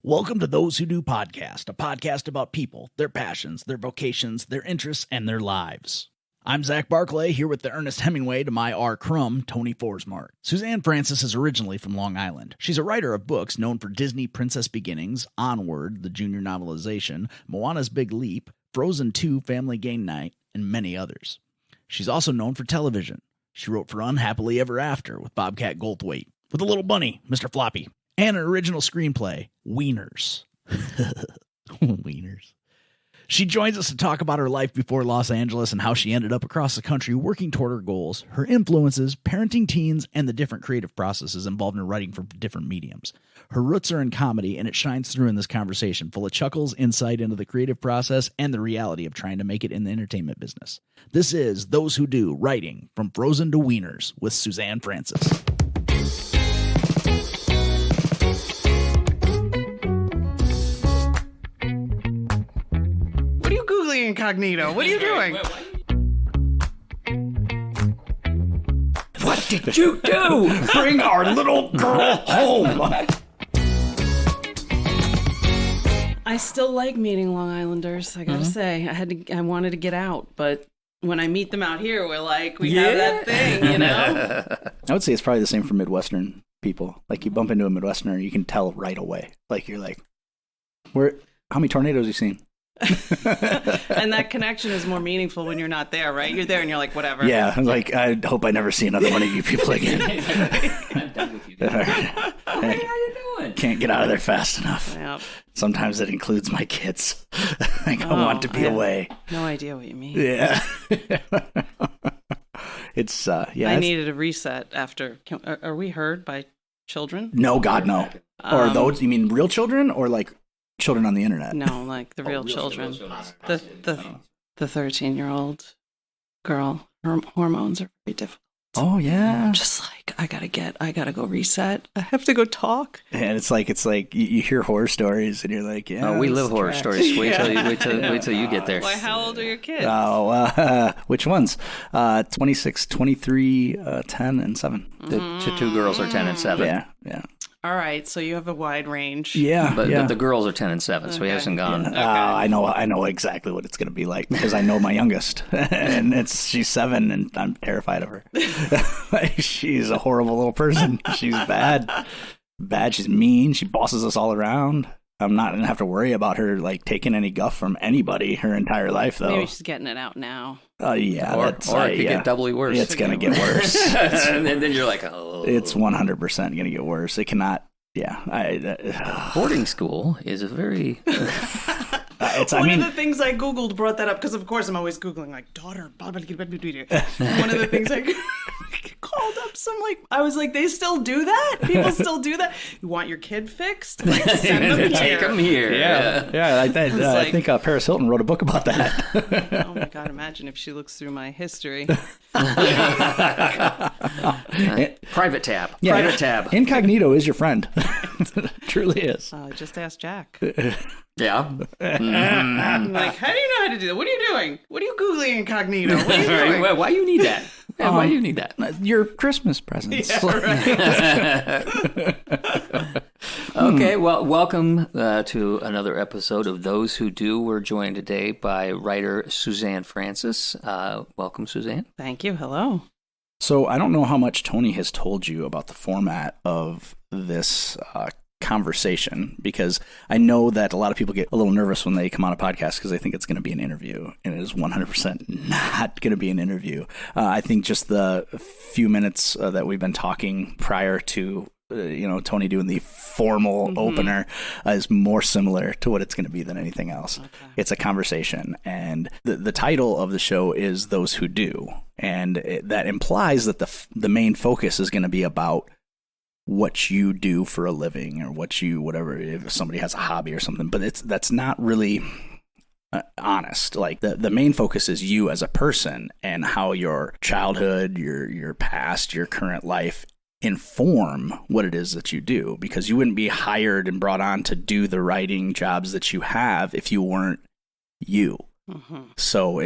Welcome to Those Who Do Podcast, a podcast about people, their passions, their vocations, their interests, and their lives. I'm Zach Barclay, here with the Ernest Hemingway to my R. Crumb, Tony Forsmark. Suzanne Francis is originally from Long Island. She's a writer of books known for Disney Princess Beginnings, Onward, the Junior Novelization, Moana's Big Leap, Frozen 2 Family Game Night, and many others. She's also known for television. She wrote for Unhappily Ever After with Bobcat Goldthwait, with a little bunny, Mr. Floppy, and an original screenplay, Wieners. Wieners. She joins us to talk about her life before Los Angeles and how she ended up across the country working toward her goals, her influences, parenting teens, and the different creative processes involved in writing for different mediums. Her roots are in comedy, and it shines through in this conversation, full of chuckles, insight into the creative process, and the reality of trying to make it in the entertainment business. This is Those Who Do, writing from Frozen to Wieners with Suzanne Francis. Incognito. What are you doing? What did you do? Bring our little girl home. I still like meeting Long Islanders, I gotta say. I wanted to get out, but when I meet them out here, we're like, we have that thing, you know? I would say it's probably the same for Midwestern people. Like, you bump into a Midwesterner, you can tell right away. Like, you're like, how many tornadoes have you seen? And that connection is more meaningful when you're not there, right? You're there and you're like, whatever. Yeah, like, I hope I never see another one of you people again. I'm done with you guys. How you doing? Can't get out of there fast enough. Yep. Sometimes it includes my kids. Like, I want to be away. No idea what you mean. Yeah. It's, I needed a reset after. Are we heard by children? No, God, no. Or those, you mean real children or like children on the internet? No, like the real children. The 13-year-old girl. Her hormones are very difficult. Oh yeah. Just like I gotta go reset. I have to go talk. And it's like you hear horror stories and you're like, yeah. Oh, we live horror stories. Wait till you get there. Why? How old are your kids? Which ones? 26, 23, 10, and 7. The two girls are 10 and 7. Yeah. All right, so you have a wide range. Yeah, but the girls are 10 and 7, so he hasn't gone. Yeah. Okay. I know exactly what it's going to be like because I know my youngest, and she's 7, and I'm terrified of her. She's a horrible little person. She's bad. She's mean. She bosses us all around. I'm not going to have to worry about her like taking any guff from anybody her entire life, though. Maybe she's getting it out now. Yeah. Or it could get doubly worse. It's going to get worse. And then you're like, oh. It's 100% going to get worse. It cannot. Yeah. Boarding school is a very... One of the things I Googled brought that up because, of course, I'm always Googling, like, daughter, blah, blah, blah, blah, blah. One of the things I called up I was like, they still do that? People still do that? You want your kid fixed? Like, send them here. Take them here. Yeah. I think Paris Hilton wrote a book about that. Oh, my God. Imagine if she looks through my history. Private tab. Yeah, Private tab. Incognito is your friend. Truly is. Just ask Jack. Yeah. I'm like, how do you know how to do that? What are you doing? What are you Googling incognito? What are you doing? Why do you need that? Why do you need that? Your Christmas presents. Yeah, right. Okay, well, welcome to another episode of Those Who Do. We're joined today by writer Suzanne Francis. Welcome, Suzanne. Thank you. Hello. So I don't know how much Tony has told you about the format of this conversation, because I know that a lot of people get a little nervous when they come on a podcast because they think it's going to be an interview, and it is 100% not going to be an interview. I think just the few minutes that we've been talking prior to Tony doing the formal opener is more similar to what it's going to be than anything else. Okay. It's a conversation, and the title of the show is Those Who Do, and that implies that the main focus is going to be about what you do for a living, or whatever, if somebody has a hobby or something, but that's not really honest. Like the main focus is you as a person and how your childhood, your past, your current life inform what it is that you do, because you wouldn't be hired and brought on to do the writing jobs that you have if you weren't you. So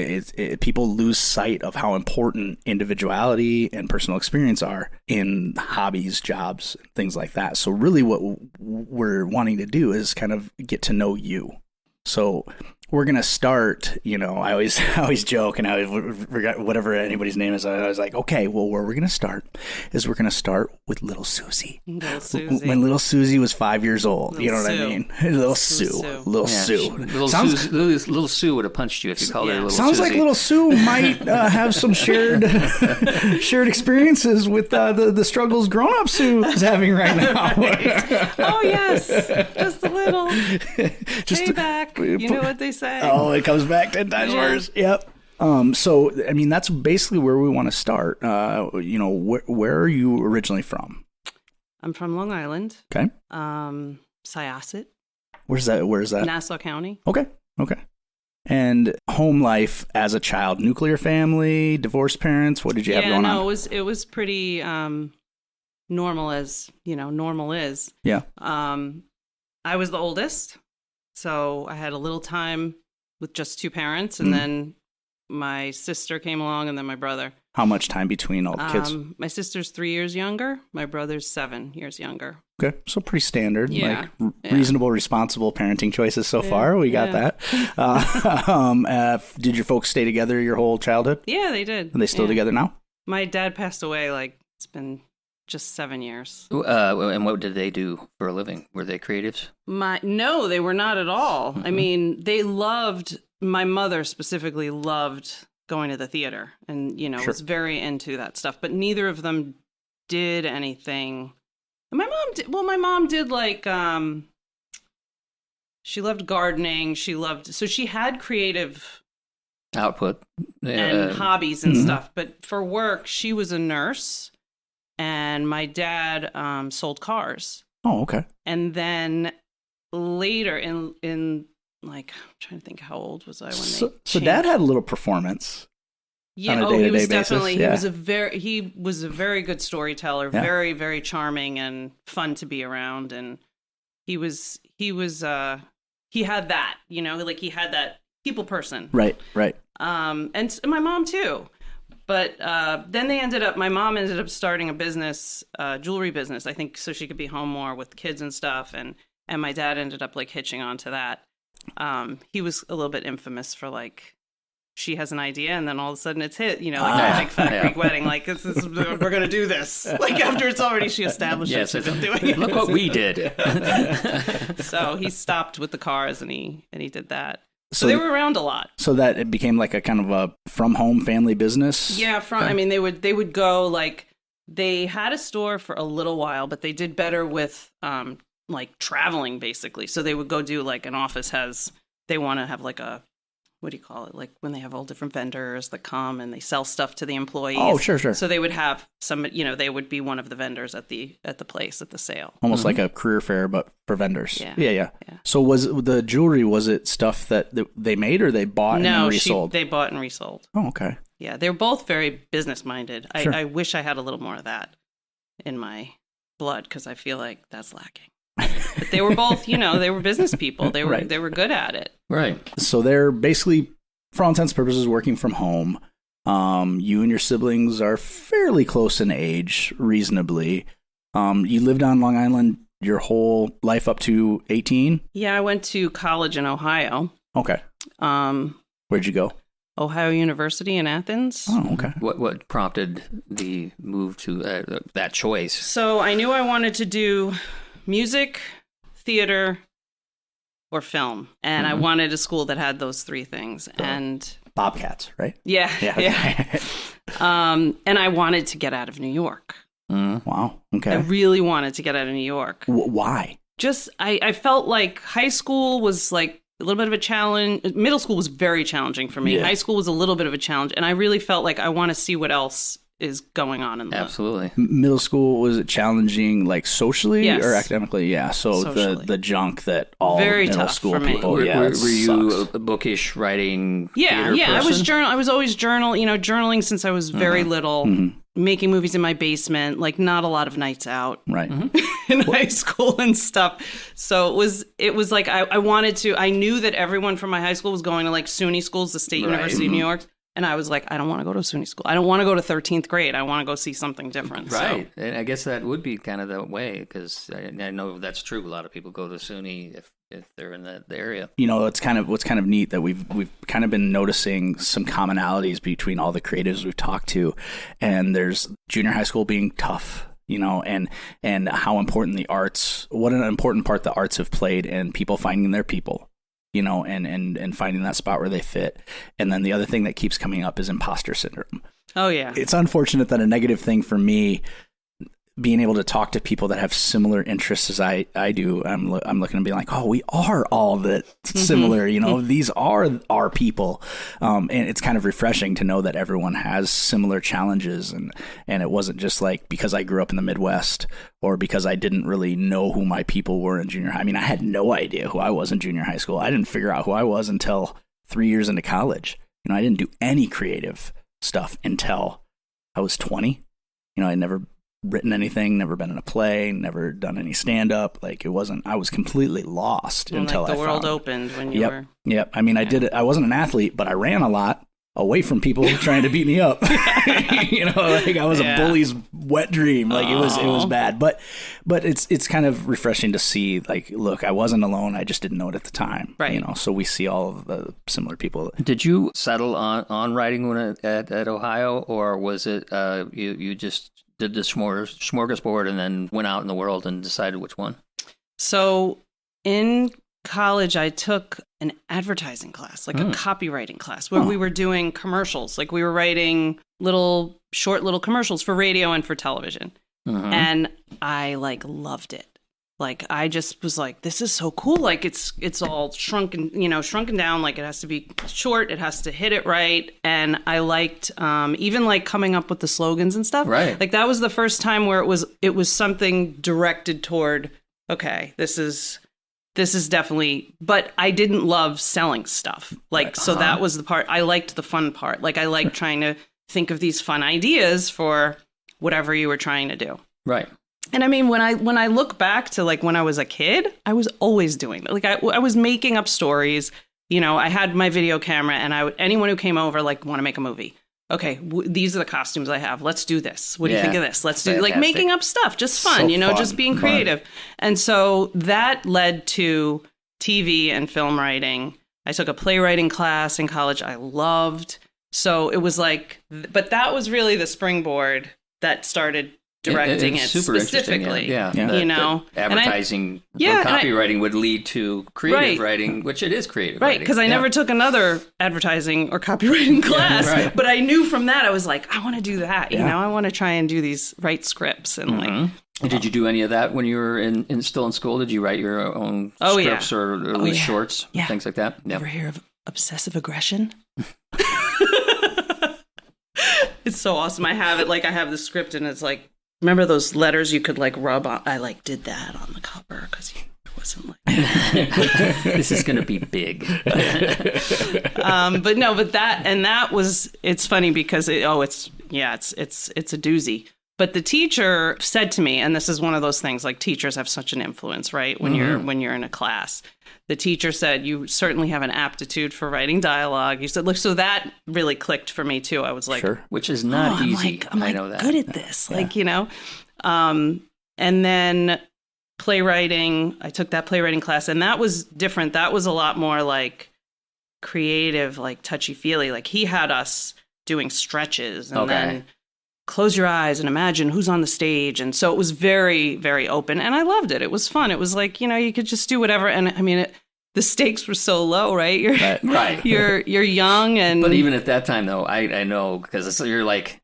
people lose sight of how important individuality and personal experience are in hobbies, jobs, things like that. So really what we're wanting to do is kind of get to know you. So we're going to start, I always joke, and I always forgot whatever anybody's name is. I was like, okay, well, where we're going to start is we're going to start with little Susie. Little Susie. When little Susie was 5 years old. Little you know Sue. what I mean? Little Sue. Little Sue. Little Sue would have punched you if you called her Little Sounds Susie. like little Sue might have some shared experiences with the struggles grown-up Sue is having right now. Oh, yes. Just a little payback. You know what they say. Oh, it comes back 10 times worse. Yep. So, I mean, that's basically where we want to start. Where are you originally from? I'm from Long Island. Okay. Syosset. Where's that? Nassau County. Okay. And home life as a child, nuclear family, divorced parents, what did you have going on? It was pretty normal as, normal is. Yeah. I was the oldest, so I had a little time with just two parents, and then my sister came along, and then my brother. How much time between all the kids? My sister's 3 years younger. My brother's 7 years younger. Okay, so pretty standard, Yeah. Reasonable, responsible parenting choices so far. We got that. Did your folks stay together your whole childhood? Yeah, they did. Are they still together now? My dad passed away, it's been just 7 years. And what did they do for a living? Were they creatives? No, they were not at all. I mean, my mother specifically loved going to the theater and, was very into that stuff, but neither of them did anything. My mom did she loved gardening. So she had creative output and hobbies and stuff, but for work, she was a nurse. And my dad sold cars. Oh, okay. And then later in I'm trying to think, how old was I when so Dad had a little performance. Yeah, he was definitely he was a very good storyteller, very, very charming and fun to be around. And he had that, he had that people person. Right. And my mom too. But then my mom ended up starting a business, jewelry business, I think, so she could be home more with kids and stuff. And my dad ended up hitching on to that. He was a little bit infamous for she has an idea and then all of a sudden it's hit, that big fat Greek wedding. We're going to do this. After it's already, she established it. She's been doing it. Look what we did. So he stopped with the cars and he did that. So they were around a lot. So that it became a kind of a from home family business? Yeah, I mean, they would go they had a store for a little while, but they did better with traveling basically. So they would go do an office they want to have a, what do you call it? When they have all different vendors that come and they sell stuff to the employees. Oh, sure. So they would have some, they would be one of the vendors at the place at the sale. Almost like a career fair, but for vendors. Yeah. So was the jewelry, was it stuff that they made or they bought and resold? They bought and resold. Oh, okay. Yeah, they were both very business minded. Sure. I wish I had a little more of that in my blood because I feel like that's lacking. But they were both, they were business people. They were they were good at it. Right. So they're basically, for all intents and purposes, working from home. You and your siblings are fairly close in age, reasonably. You lived on Long Island your whole life up to 18? Yeah, I went to college in Ohio. Okay. Where'd you go? Ohio University in Athens. Oh, okay. What prompted the move to that choice? So I knew I wanted to do music, theater, or film. And I wanted a school that had those three things. And Bobcats, right? Yeah. And I wanted to get out of New York. Wow. Okay. I really wanted to get out of New York. Why? Just, I felt like high school was a little bit of a challenge. Middle school was very challenging for me. Yeah. High school was a little bit of a challenge. And I really felt like I want to see what else is going on in the Absolutely. Middle school, was it challenging socially or academically? Yeah. So socially. the junk that all very middle tough school for me. people. Were it you sucks. a bookish writing theater Yeah. person? I was always journaling since I was very little. making movies in my basement, like not a lot of nights out Right. in high school and stuff. So it was like I knew that everyone from my high school was going to like SUNY schools, the State University of New York. And I was like, I don't want to go to SUNY school. I don't want to go to 13th grade. I want to go see something different. Right. So. And I guess that would be kind of the way, because I know that's true. A lot of people go to SUNY if they're in that area. You know, it's kind of neat that we've kind of been noticing some commonalities between all the creatives we've talked to. And there's junior high school being tough, you know, and how important the arts, what an important part the arts have played in people finding their people. You know, and finding that spot where they fit. And then the other thing that keeps coming up is imposter syndrome. Oh, yeah. It's unfortunate that a negative thing for me, being able to talk to people that have similar interests as I do, I'm looking and being like, oh, we are all that similar, you know, these are our people. And it's kind of refreshing to know that everyone has similar challenges. And it wasn't just like because I grew up in the Midwest or because I didn't really know who my people were in junior high. I mean, I had no idea who I was in junior high school. I didn't figure out who I was until 3 years into college. You know, I didn't do any creative stuff until I was 20. You know, I'd never written anything, never been in a play, never done any stand-up. Like I was completely lost until the world opened when you were. Yep. I mean, I did it. I wasn't an athlete, but I ran a lot away from people trying to beat me up. You know, like I was a bully's wet dream. Like it was bad, but it's kind of refreshing to see, like, look, I wasn't alone. I just didn't know it at the time. Right. You know, so we see all of the similar people. Did you settle on writing when at Ohio, or was it you just did the smorgasbord and then went out in the world and decided which one? So in college, I took an advertising class, like a copywriting class, where we were doing commercials. Like we were writing short little commercials for radio and for television. And I loved it. Like I just was like, this is so cool. Like it's all shrunken down. Like it has to be short. It has to hit it right. And I liked even like coming up with the slogans and stuff. Right. Like that was the first time where it was something directed toward, okay, this is definitely, but I didn't love selling stuff. Like, so that was the part. I liked the fun part. Like I liked trying to think of these fun ideas for whatever you were trying to do. Right. And I mean, when I look back to like when I was a kid, I was always doing that. Like I was making up stories. You know, I had my video camera, and anyone who came over like want to make a movie. Okay, these are the costumes I have. Let's do this. What do you think of this? Let's do like making up stuff, just fun. So just being creative. And so that led to TV and film writing. I took a playwriting class in college. I loved. So it was like, but that was really the springboard that started directing it specifically. Yeah. You know, advertising or copywriting would lead to creative writing, which it is creative writing. Right, because I never took another advertising or copywriting class, but I knew from that, I was like, I want to do that. You know, I want to try and do write scripts and like. And did you do any of that when you were still in school? Did you write your own scripts or shorts, things like that? Ever hear of obsessive aggression? It's so awesome. I have it. Like I have the script, and it's like, remember those letters you could like rub on? I like did that on the cover because it wasn't like this is going to be big. That was. It's funny because it's a doozy. But the teacher said to me, and this is one of those things, like teachers have such an influence, right? When you're in a class, the teacher said, you certainly have an aptitude for writing dialogue. He said, look, so that really clicked for me too. I was like, which is not easy. I know that. Good at this. Like, you know, and then playwriting, I took that playwriting class, and that was different. That was a lot more like creative, like touchy feely. Like he had us doing stretches and then close your eyes and imagine who's on the stage. And so it was very, very open. And I loved it. It was fun. It was like, you know, you could just do whatever. And I mean, the stakes were so low, right? You're young. But even at that time, though, I know, because you're like,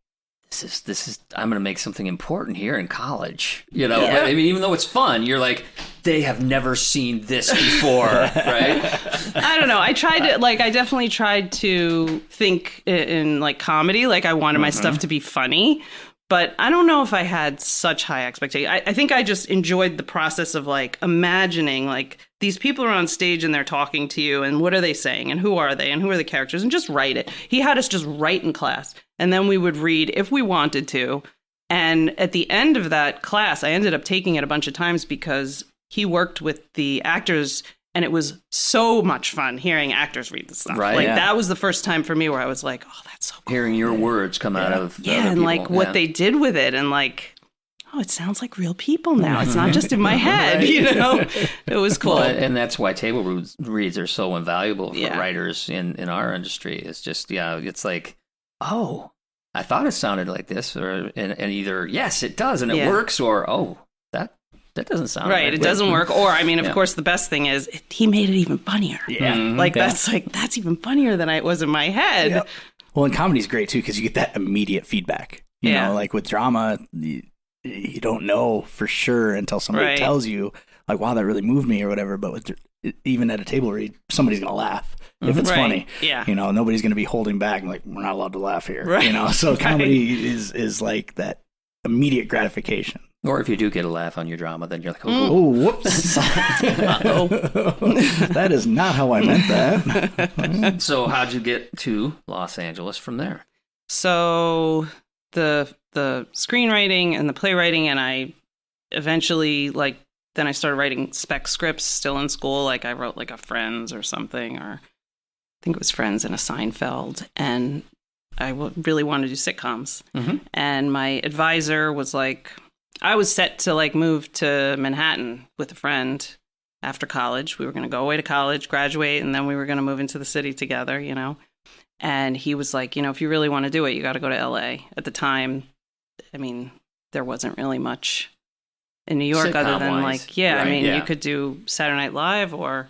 this is, I'm going to make something important here in college. You know, I mean, even though it's fun, you're like, they have never seen this before, right? I don't know. I definitely tried to think in like comedy. Like I wanted my stuff to be funny, But I don't know if I had such high expectations. I think I just enjoyed the process of like imagining like these people are on stage and they're talking to you and what are they saying and who are they and who are the characters and just write it. He had us just write in class and then we would read if we wanted to. And at the end of that class, I ended up taking it a bunch of times because he worked with the actors and it was so much fun hearing actors read the stuff. Right, like that was the first time for me where I was like, oh, that's so cool. Hearing your words come out of the other and people. like what they did with it and like, oh, it sounds like real people now. It's not just in my head, Right. you know? It was cool. Well, and that's why table reads are so invaluable for Yeah. writers in our industry. It's just, it's like, oh, I thought it sounded like this, or and either, yes, it does, and it works, or, oh, that doesn't sound right. like It doesn't work. Or, I mean, of Yeah. course, the best thing is he made it even funnier. Yeah. Like, that's even funnier than it was in my head. Yep. Well, and comedy's great too because you get that immediate feedback. You know, like with drama, you don't know for sure until somebody tells you, like, wow, that really moved me or whatever. But with even at a table read, somebody's going to laugh if it's funny. Yeah. You know, nobody's going to be holding back and like, we're not allowed to laugh here. Right. You know, so comedy is like that immediate gratification. Or if you do get a laugh on your drama, then you're like, Oh, whoops. Uh-oh. That is not how I meant that. So how'd you get to Los Angeles from there? So the screenwriting and the playwriting, and I eventually then I started writing spec scripts still in school. Like I wrote like a Friends or something, or I think it was Friends and a Seinfeld. And I really wanted to do sitcoms. Mm-hmm. And my advisor was like, I was set to like move to Manhattan with a friend after college. We were going to go away to college, graduate, and then we were going to move into the city together, you know. And he was like, if you really want to do it, you got to go to LA. At the time, I mean, there wasn't really much in New York other than like, you could do Saturday Night Live or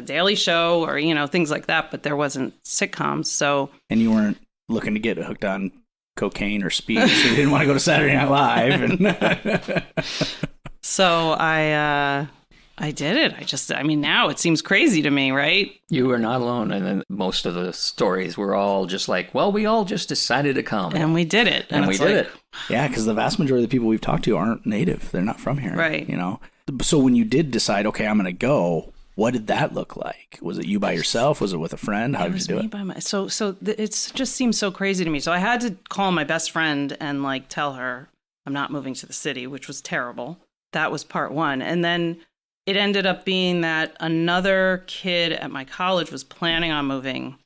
Daily Show or, things like that, but there wasn't sitcoms. So, and you weren't looking to get hooked on cocaine or speed, so you didn't want to go to Saturday Night Live. So I did it. Now it seems crazy to me, right? You were not alone. And then most of the stories were all just like, well, we all just decided to come. And we did it. And we did it. Yeah, because the vast majority of the people we've talked to aren't native. They're not from here. Right. You know? So when you did decide, okay, I'm going to go, what did that look like? Was it you by yourself? Was it with a friend? How did you do it? So it just seems so crazy to me. So I had to call my best friend and like tell her I'm not moving to the city, which was terrible. That was part one. And then it ended up being that another kid at my college was planning on moving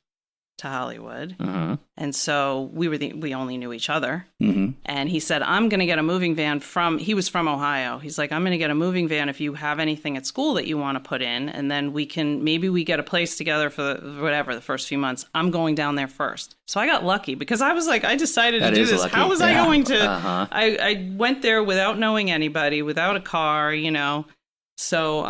to Hollywood. Mm-hmm. And so we only knew each other. Mm-hmm. And he said, I'm going to get a moving van he was from Ohio. He's like, I'm going to get a moving van if you have anything at school that you want to put in. And then maybe we get a place together for the first few months. I'm going down there first. So I got lucky because I was like, I decided to do this. Lucky. How was I going to? Uh-huh. I went there without knowing anybody, without a car, So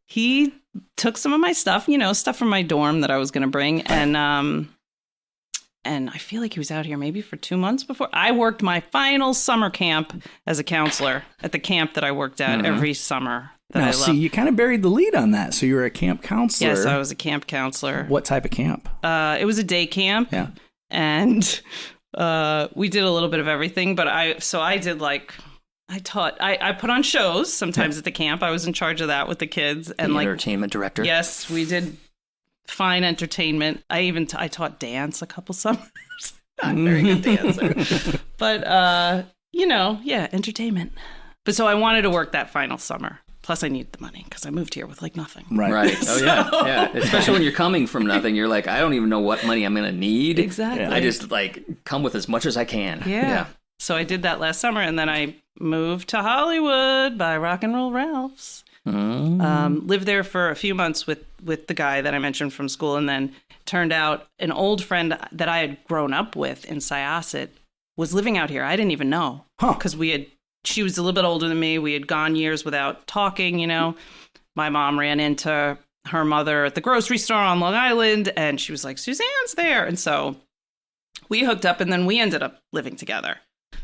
he took some of my stuff, stuff from my dorm that I was going to bring. And I feel like he was out here maybe for 2 months before. I worked my final summer camp as a counselor at the camp that I worked at every summer. Now, see, you kind of buried the lead on that. So you were a camp counselor. Yes, I was a camp counselor. What type of camp? It was a day camp. Yeah. And we did a little bit of everything. But I put on shows sometimes at the camp. I was in charge of that with the kids. And entertainment director. Yes, we did fine entertainment. I taught dance a couple summers. Not a very good dancer. But, entertainment. But so I wanted to work that final summer. Plus, I needed the money because I moved here with like nothing. Right. Oh, yeah. Especially when you're coming from nothing. You're like, I don't even know what money I'm going to need. Exactly. I just come with as much as I can. Yeah. So I did that last summer, and then I moved to Hollywood by Rock and Roll Ralph's. Lived there for a few months with the guy that I mentioned from school, and then turned out an old friend that I had grown up with in Syosset was living out here. I didn't even know because she was a little bit older than me. We had gone years without talking, My mom ran into her mother at the grocery store on Long Island, and she was like, Suzanne's there. And so we hooked up, and then we ended up living together.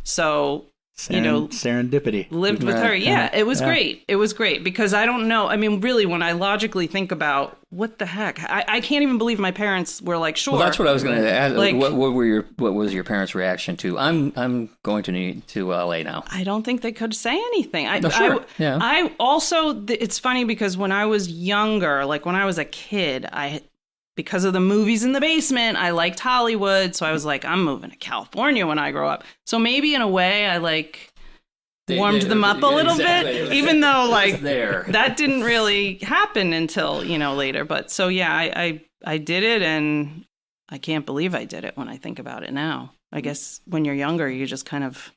So serendipity. Lived with her. Yeah, it was great. It was great because I don't know. I mean, really, when I logically think about what the heck, I can't even believe my parents were like, sure. Well, that's what I was going to ask. Like, what was your parents' reaction to? I'm going to LA now. I don't think they could say anything. Yeah. I also, it's funny because when I was younger, like when I was a kid, because of the movies in the basement, I liked Hollywood. So I was like, I'm moving to California when I grow up. So maybe in a way I warmed them up a little bit, even though that didn't really happen until, later. But so, yeah, I did it and I can't believe I did it when I think about it now. I guess when you're younger, you just kind of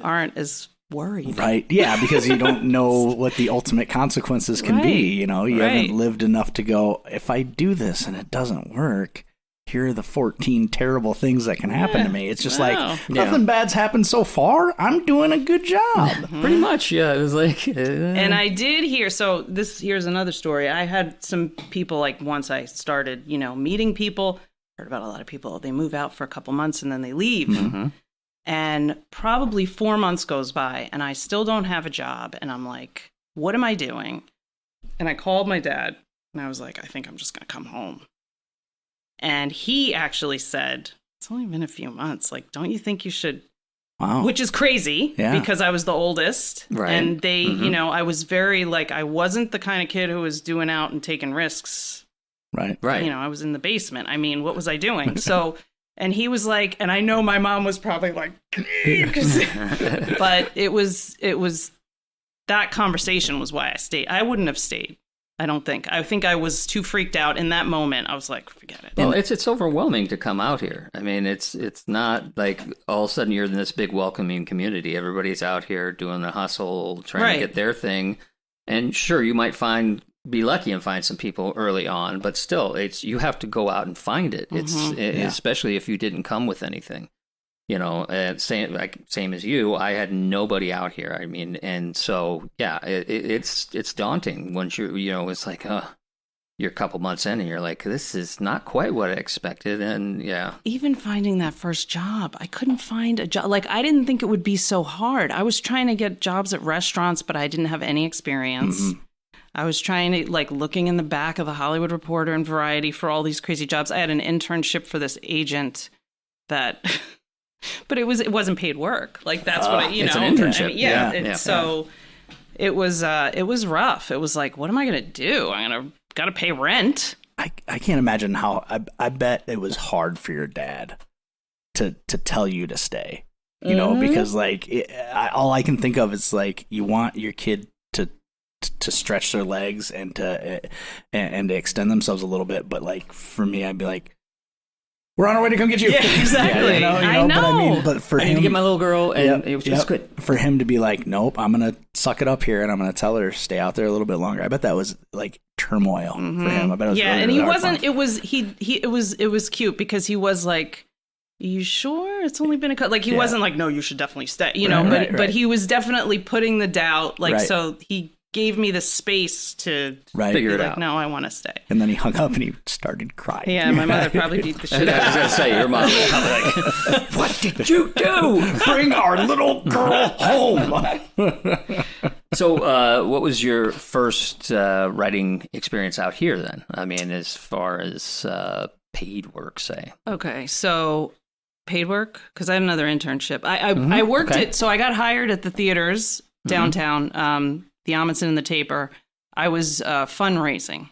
aren't as worried. Right. Yeah, because you don't know what the ultimate consequences can be. You haven't lived enough to go, if I do this and it doesn't work, here are the 14 terrible things that can happen to me. It's just nothing bad's happened so far. I'm doing a good job. Pretty much, yeah. It was like... And I did hear, so here's another story. I had some people, once I started, meeting people, heard about a lot of people, they move out for a couple months and then they leave. Mm-hmm. And probably 4 months goes by and I still don't have a job. And I'm like, what am I doing? And I called my dad and I was like, I think I'm just going to come home. And he actually said, it's only been a few months. Like, don't you think you should? Wow. Which is crazy because I was the oldest. Right. And they, I was very I wasn't the kind of kid who was doing out and taking risks. Right. I was in the basement. I mean, what was I doing? So... And he was like, and I know my mom was probably like, but it was that conversation was why I stayed. I wouldn't have stayed. I don't think. I think I was too freaked out in that moment. I was like, forget it. Well, it's overwhelming to come out here. I mean, it's not like all of a sudden you're in this big welcoming community. Everybody's out here doing the hustle, trying to get their thing. And sure, you might be lucky and find some people early on, but still, you have to go out and find it. Especially if you didn't come with anything, same as you. I had nobody out here. I mean, and so it's daunting once it's like, you're a couple months in and you're like, this is not quite what I expected, and even finding that first job, I couldn't find a job. I didn't think it would be so hard. I was trying to get jobs at restaurants, but I didn't have any experience. Mm-hmm. I was trying to looking in the back of the Hollywood Reporter and Variety for all these crazy jobs. I had an internship for this agent that, but it wasn't paid work. That's what it's an internship. I mean, so it was rough. It was like, what am I going to do? Got to pay rent. I can't imagine how, I bet it was hard for your dad to tell you to stay, because all I can think of is you want your kid to stretch their legs and to extend themselves a little bit, but for me, I'd be like, we're on our way to come get you. Yeah, exactly. I know. But for him, I need to get my little girl, and it was just good for him to be like, nope, I'm gonna suck it up here, and I'm gonna tell her to stay out there a little bit longer. I bet that was turmoil for him. I bet it was and he wasn't. It was cute because he was like, you sure it's only been a he wasn't like, no, you should definitely stay, but he was definitely putting the doubt, so he gave me the space to figure it out. No, I want to stay. And then he hung up and he started crying. Yeah, my mother probably beat the shit out of him. I was going to say, your mom was probably like, what did you do? Bring our little girl home. So what was your first writing experience out here then? I mean, as far as paid work, say. Okay, so paid work? Because I had another internship. I worked it, so I got hired at the theaters downtown, the Amundsen and the Taper. I was fundraising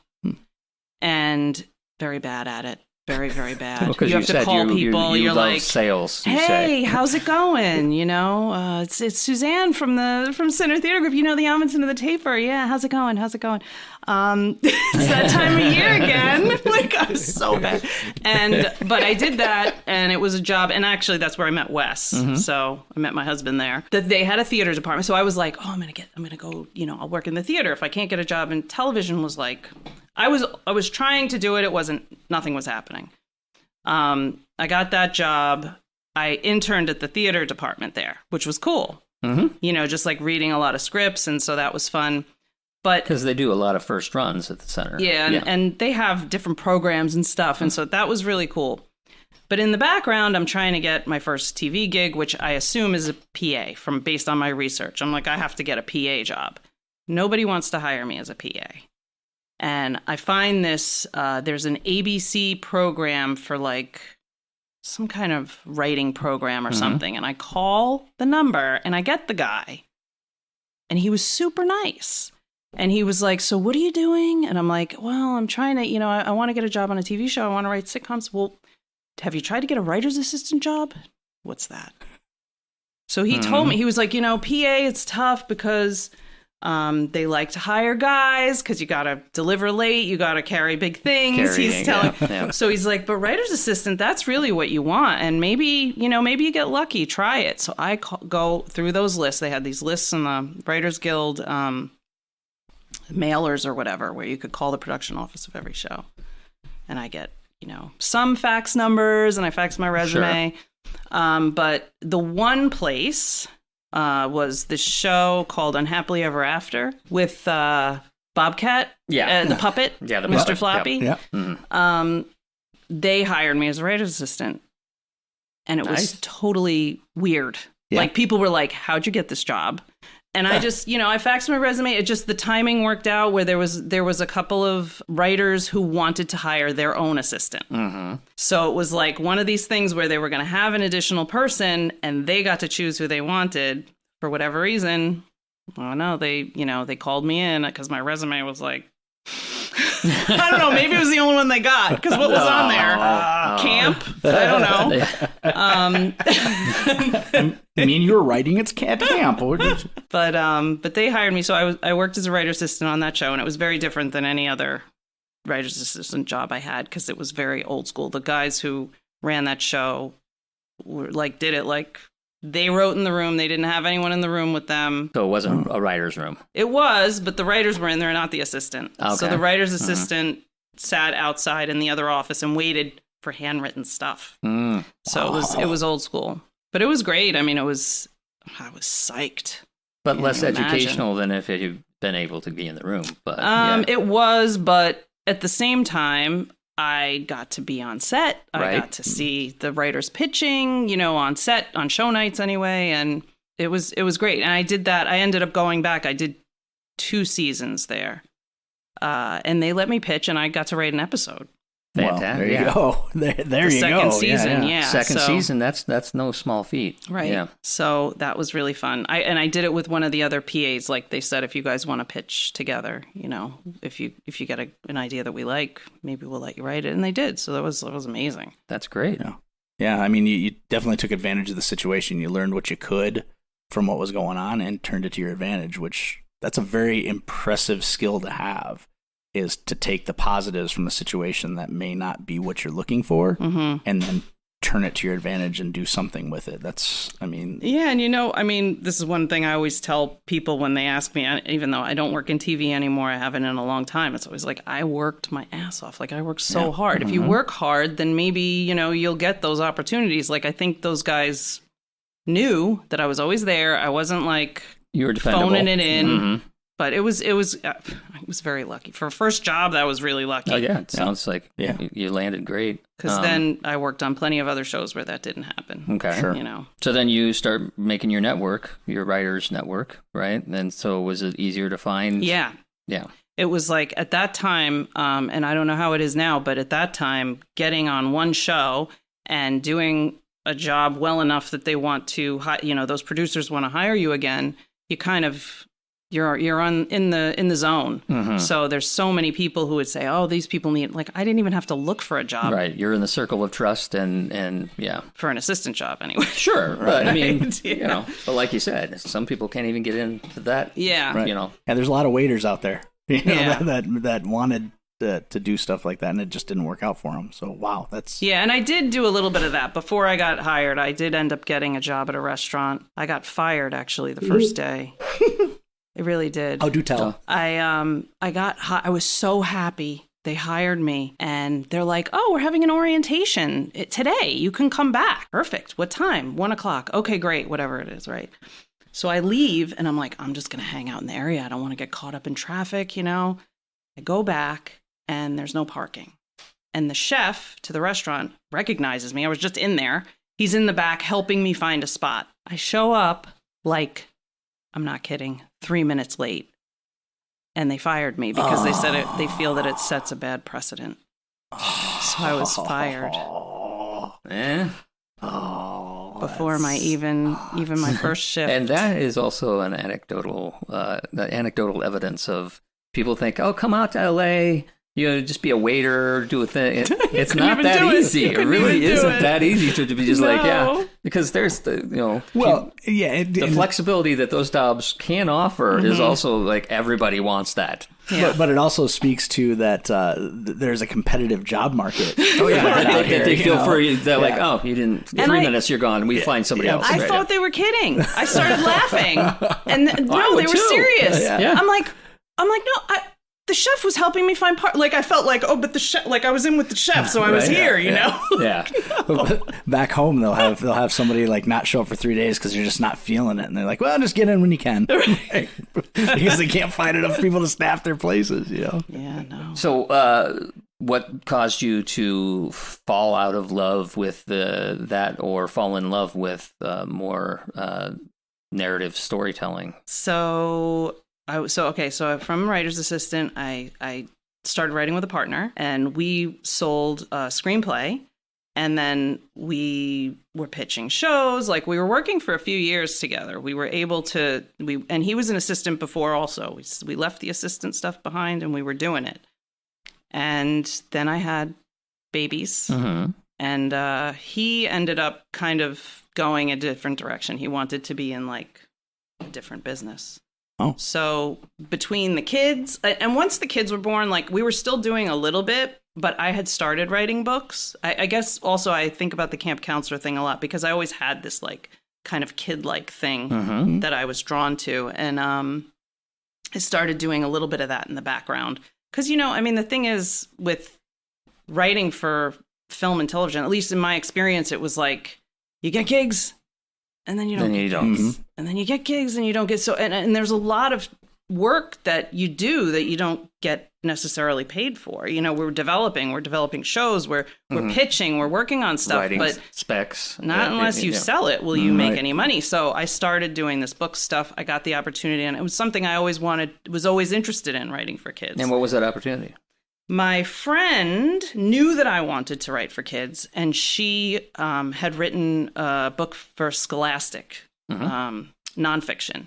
and very bad at it. Very, very bad. Well, you have to call people. You're love like, sales. Hey, how's it going? It's Suzanne from Center Theater Group. The Amundsen and the Taper. Yeah, how's it going? It's that time of year again. I was so bad. But I did that, and it was a job. And actually, that's where I met Wes. Mm-hmm. So I met my husband there. That they had a theater department. So I was like, I'm gonna go. I'll work in the theater if I can't get a job. And television was like, I was trying to do it. Nothing was happening. I got that job. I interned at the theater department there, which was cool. Mm-hmm. Just reading a lot of scripts. And so that was fun. But because they do a lot of first runs at the center. Yeah. And they have different programs and stuff. And so that was really cool. But in the background, I'm trying to get my first TV gig, which I assume is a PA based on my research. I'm like, I have to get a PA job. Nobody wants to hire me as a PA. And I find this, there's an ABC program for like some kind of writing program or something. And I call the number and I get the guy. And he was super nice. And he was like, so what are you doing? And I'm like, well, I'm trying to, I want to get a job on a TV show. I want to write sitcoms. Well, have you tried to get a writer's assistant job? What's that? So he told me, he was like, PA, it's tough because they like to hire guys because you got to deliver late. You got to carry big things. He's telling. Yeah. So he's like, but writer's assistant, that's really what you want. And maybe you get lucky. Try it. So I go through those lists. They had these lists in the Writers Guild mailers or whatever, where you could call the production office of every show. And I get, some fax numbers and I fax my resume. Sure. But the one place was this show called Unhappily Ever After with Bobcat, the puppet, the Mr. Puppet. Floppy. Yep. Mm-hmm. They hired me as a writer's assistant. And it was totally weird. Yeah. Like people were like, how'd you get this job? And I just, I faxed my resume. It just, the timing worked out where there was a couple of writers who wanted to hire their own assistant. Mm-hmm. So it was like one of these things where they were going to have an additional person and they got to choose who they wanted for whatever reason. I don't know. They called me in because my resume was like, I don't know. Maybe it was the only one they got because what was on there? Camp? I don't know. I mean, you were writing at camp. But they hired me. So I worked as a writer assistant on that show, and it was very different than any other writer's assistant job I had because it was very old school. The guys who ran that show did it like they wrote in the room. They didn't have anyone in the room with them. So it wasn't a writer's room. It was, but the writers were in there, not the assistant. Okay. So the writer's assistant sat outside in the other office and waited for handwritten stuff. So it was old school, but it was great. I mean, I was psyched. But less educational than if you'd been able to be in the room. But it was, but at the same time, I got to be on set. I got to see the writers pitching, on set, on show nights anyway. And it was great. And I did that. I ended up going back. I did 2 seasons there. And they let me pitch and I got to write an episode. Fantastic. Well, there you go. There you go. Second season, Second season, that's no small feat. Right. Yeah. So that was really fun. I did it with one of the other PAs. Like they said, if you guys want to pitch together, if you get an idea that we like, maybe we'll let you write it. And they did. So that was amazing. That's great. Yeah. I mean, you definitely took advantage of the situation. You learned what you could from what was going on and turned it to your advantage, which that's a very impressive skill to have. Is to take the positives from a situation that may not be what you're looking for and then turn it to your advantage and do something with it. Yeah, and this is one thing I always tell people when they ask me, even though I don't work in TV anymore, I haven't in a long time. It's always like, I worked my ass off. Like I worked so hard. If you work hard, then maybe, you'll get those opportunities. Like I think those guys knew that I was always there. I wasn't like you were phoning it in. But it was very lucky. For a first job, that was really lucky. Oh, yeah. It sounds like you landed great. Because then I worked on plenty of other shows where that didn't happen. Okay. Sure. So then you start making your network, your writer's network, right? And so was it easier to find? Yeah. Yeah. It was like at that time, and I don't know how it is now, but at that time, getting on one show and doing a job well enough that they want to, those producers want to hire you again, you kind of... You're in the zone. Mm-hmm. So there's so many people who would say, "Oh, these people need." Like I didn't even have to look for a job. Right, you're in the circle of trust, and for an assistant job anyway. Sure, but I mean, but like you said, some people can't even get into that. Yeah, right. And there's a lot of waiters out there, that wanted to do stuff like that, and it just didn't work out for them. So wow, that's and I did do a little bit of that before I got hired. I did end up getting a job at a restaurant. I got fired actually the first day. It really did. Oh, do tell. I was so happy. They hired me and they're like, "Oh, we're having an orientation today. You can come back." Perfect. What time? 1:00. Okay, great. Whatever it is, right? So I leave and I'm like, I'm just going to hang out in the area. I don't want to get caught up in traffic, I go back and there's no parking. And the chef to the restaurant recognizes me. I was just in there. He's in the back helping me find a spot. I show up like, I'm not kidding, 3 minutes late. And they fired me because they said they feel that it sets a bad precedent. So I was fired. Before my even my first shift. And that is also an anecdotal evidence of people think, oh, come out to LA, just be a waiter, do a thing. It's not that easy. It really isn't that easy to be just because there's the flexibility that those jobs can offer is also like everybody wants that. Yeah. But it also speaks to that there's a competitive job market. Oh yeah, they feel for you. They're like, oh, you didn't. 3 minutes, you're gone. We find somebody else. I thought they were kidding. I started laughing, and no, they were serious. Yeah. I'm like, no. The chef was helping me find like I felt like, but the chef, like I was in with the chef, so I was here, you know. Yeah. Back home, they'll have somebody like not show up for 3 days because they're just not feeling it, and they're like, well, just get in when you can, because they can't find enough people to staff their places, you know. Yeah, no. So, what caused you to fall out of love with that, or fall in love with more narrative storytelling? So from writer's assistant, I started writing with a partner, and we sold a screenplay, and then we were pitching shows. Like, we were working for a few years together. We were able to, and he was an assistant before also. We left the assistant stuff behind, and we were doing it. And then I had babies, and he ended up kind of going a different direction. He wanted to be in like a different business. Oh. So between the kids, and once the kids were born, like, we were still doing a little bit, but I had started writing books. I guess also I think about the camp counselor thing a lot because I always had this like kind of kid-like thing that I was drawn to. And I started doing a little bit of that in the background. Because, the thing is with writing for film and television, at least in my experience, it was like, you get gigs, and then you don't get gigs. And then you get gigs and you don't get and there's a lot of work that you do that you don't get necessarily paid for. We're developing shows, we're pitching, we're working on stuff, writing but specs. Not unless you sell it will you make any money. So I started doing this book stuff. I got the opportunity, and it was something I always was always interested in, writing for kids. And what was that opportunity? My friend knew that I wanted to write for kids, and she had written a book for Scholastic, nonfiction.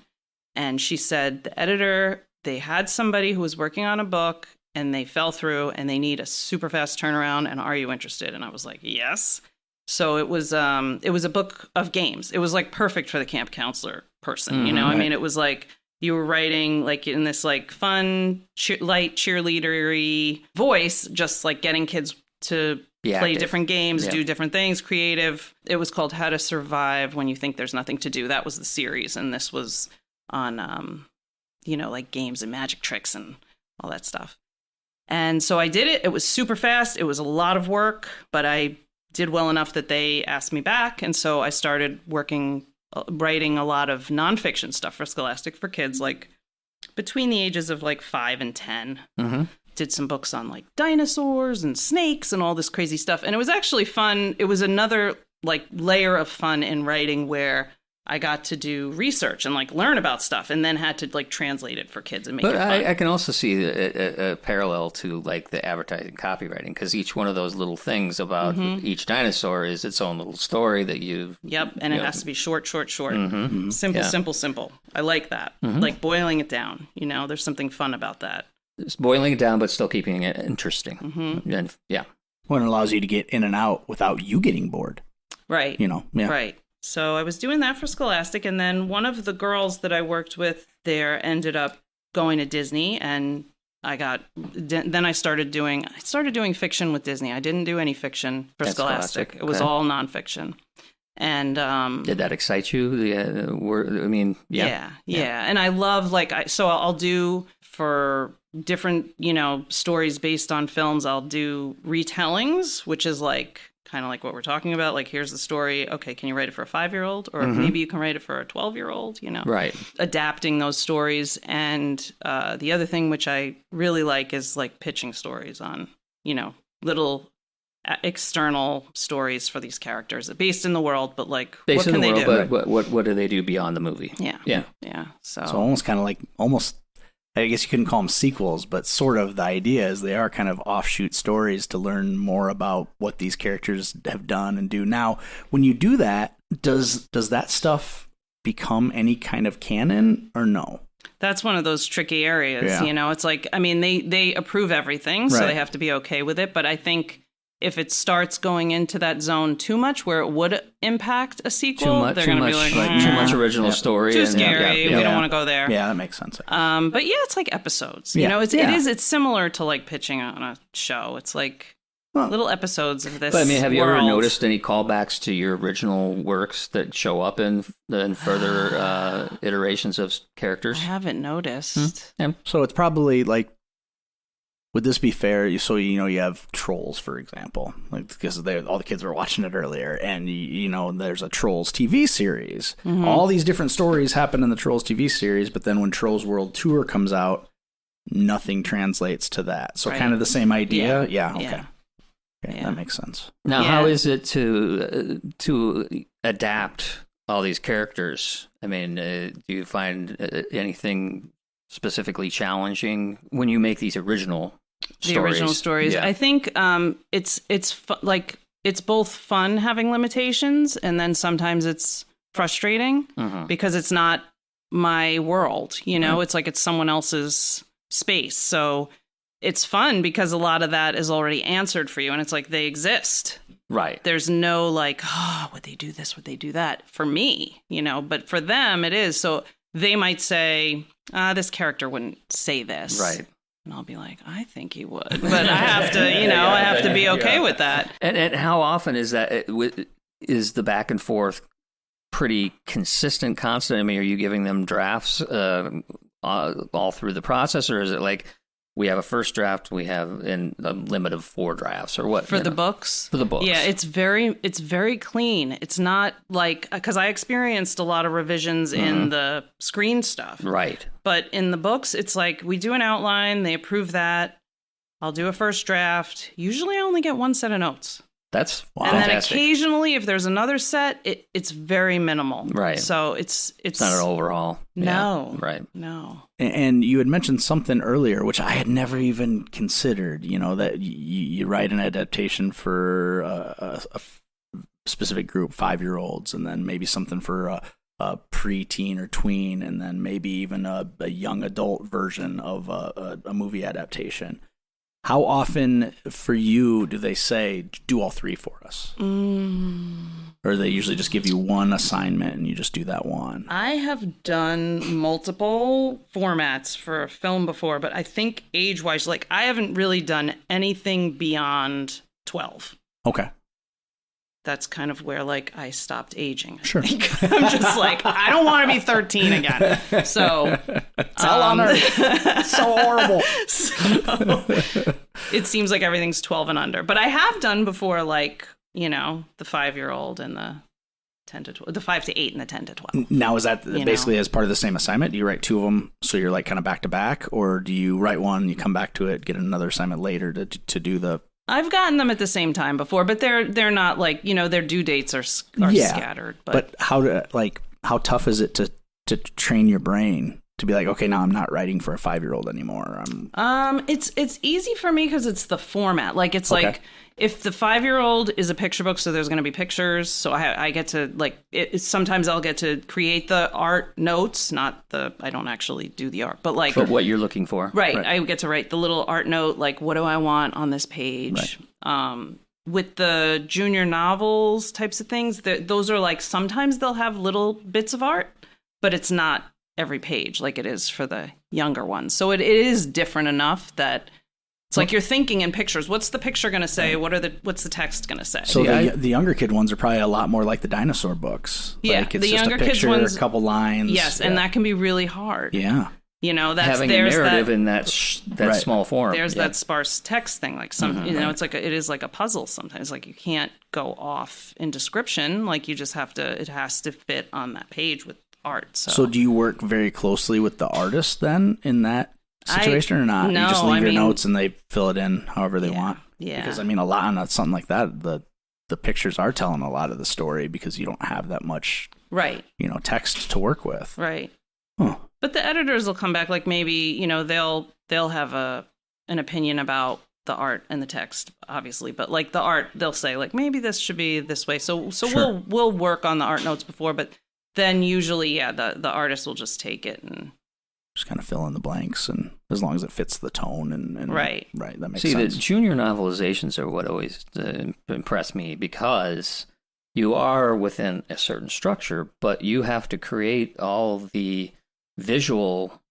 And she said, the editor, they had somebody who was working on a book, and they fell through, and they need a super fast turnaround, and are you interested? And I was like, yes. So it was a book of games. It was like perfect for the camp counselor person, it was like, you were writing like in this like fun, light cheerleadery voice, just like getting kids to play different games, do different things, creative. It was called How to Survive When You Think There's Nothing to Do. That was the series. And this was on, like games and magic tricks and all that stuff. And so I did it. It was super fast. It was a lot of work, but I did well enough that they asked me back. And so I started writing a lot of nonfiction stuff for Scholastic for kids, like between the ages of like 5 and 10. Did some books on like dinosaurs and snakes and all this crazy stuff. And it was actually fun. It was another like layer of fun in writing where I got to do research and like learn about stuff, and then had to like translate it for kids and make it fun. I can also see a parallel to like the advertising copywriting, because each one of those little things about each dinosaur is its own little story that you. Yep, and it has to be short, simple. I like that, like boiling it down. There's something fun about that. It's boiling it down, but still keeping it interesting. And, Well, it allows you to get in and out without you getting bored. Right. Right. So I was doing that for Scholastic, and then one of the girls that I worked with there ended up going to Disney, and I started doing fiction with Disney. I didn't do any fiction for Scholastic. It was all nonfiction. And did that excite you? Yeah. And I love so I'll do for different, stories based on films. I'll do retellings, which is like kind of like what we're talking about. Like, here's the story. Okay, can you write it for a 5-year-old? Or maybe you can write it for a 12-year-old, Right. Adapting those stories. And the other thing which I really like is like pitching stories on, little external stories for these characters based in the world, but like, Based what can in the they world, do? but what do they do beyond the movie? Yeah. So almost kind of like, I guess you couldn't call them sequels, but sort of the idea is they are kind of offshoot stories to learn more about what these characters have done and do. Now, when you do that, does that stuff become any kind of canon or no? That's one of those tricky areas, Yeah. you know. It's like, I mean, they approve everything, so Right. they have to be okay with it. But I think if it starts going into that zone too much, where it would impact a sequel, they're going to be like, too much original story. too and, scary. We don't want to go there. Yeah, that makes sense. But yeah, it's like episodes. You Yeah. know, Yeah. it's similar to like pitching on a show. It's like little episodes of this. But I mean, have you ever world. noticed any callbacks to your original works that show up in further iterations of characters? I haven't noticed. So it's probably like, would this be fair? So, you know, you have Trolls, for example, like because all the kids were watching it earlier, and you know, there's a Trolls TV series. Mm-hmm. All these different stories happen in the Trolls TV series, but then when Trolls World Tour comes out, nothing translates to that. So Right. kind of the same idea. Yeah. Okay. Yeah. Okay, Yeah. that makes sense. Now, Yeah. how is it to adapt all these characters? I mean, do you find anything specifically challenging when you make these original stories? The original stories. Yeah. I think like it's both fun having limitations, and then sometimes it's frustrating Mhm. because it's not my world. You know, it's like it's someone else's space. So it's fun because a lot of that is already answered for you, and it's like they exist. Right. There's no like, oh, would they do this? Would they do that? For me, you know, but for them it is. So they might say, this character wouldn't say this. Right. And I'll be like, I think he would. But I have to, you know, I have to be okay with that. And how often is that? Is the back and forth pretty consistent, constant? I mean, are you giving them drafts all through the process, or is it like we have a first draft, we have in a limit of 4 drafts, or what? For the books? For the books. Yeah, it's very clean. It's not like, because I experienced a lot of revisions in the screen stuff. Right. But in the books, it's like we do an outline, they approve that. I'll do a first draft. Usually I only get 1 set of notes. That's And fantastic. then occasionally, if there's another set, it's very minimal. Right. So it's not an overhaul. No. Yeah. Right. No. And you had mentioned something earlier, which I had never even considered, you know, that you write an adaptation for a specific group, 5-year-olds, and then maybe something for a preteen or tween, and then maybe even a young adult version of a movie adaptation. How often for you do they say, do all 3 for us? Or they usually just give you one assignment and you just do that one? I have done multiple formats for a film before, but I think age-wise, like I haven't really done anything beyond 12. Okay. That's kind of where like I stopped aging. Sure. I'm just like, I don't want to be 13 again. So Hell on earth. So horrible. So, it seems like everything's 12 and under. But I have done before, like, you know, the 5-year-old and the 10 to 12, the 5 to 8 and the 10 to 12. Now, is that basically as part of the same assignment? Do you write 2 of them so you're like kind of back to back, or do you write one, you come back to it, get another assignment later to do the? I've gotten them at the same time before, but they're not like, you know, their due dates are scattered. But how tough is it to train your brain to be like, okay, now I'm not writing for a 5-year-old anymore? It's easy for me because it's the format. Like it's like if the 5-year-old is a picture book, so there's going to be pictures. So I get to like sometimes I'll get to create the art notes, I don't actually do the art, but like But what you're looking for. Right. I get to write the little art note, like what do I want on this page? Right. With the junior novels types of things, those are like sometimes they'll have little bits of art, but it's not every page like it is for the younger ones. So it is different enough that it's like you're thinking in pictures. What's the picture going to say? What's the text going to say? So the younger kid ones are probably a lot more like the dinosaur books. Yeah, like it's the just younger a picture, kids ones, a couple lines. Yes, and that can be really hard. Yeah. You know, having a narrative in that right. small form. There's that sparse text thing, like some, you know, it's like it is like a puzzle sometimes. Like you can't go off in description. Like you just have to. It has to fit on that page with art. So do you work very closely with the artist then in that? situation or not? No, you just leave your notes and they fill it in however they want? Yeah. Because, I mean, a lot on something like that, the pictures are telling a lot of the story because you don't have that much text to work with. Right. Huh. But the editors will come back, like maybe, they'll have an opinion about the art and the text, obviously. But like the art, they'll say like, maybe this should be this way. So sure. we'll work on the art notes before, but then usually, the artist will just take it and just kind of fill in the blanks, and as long as it fits the tone and right, that makes sense. See, the junior novelizations are what always impress me because you are within a certain structure, but you have to create all the visual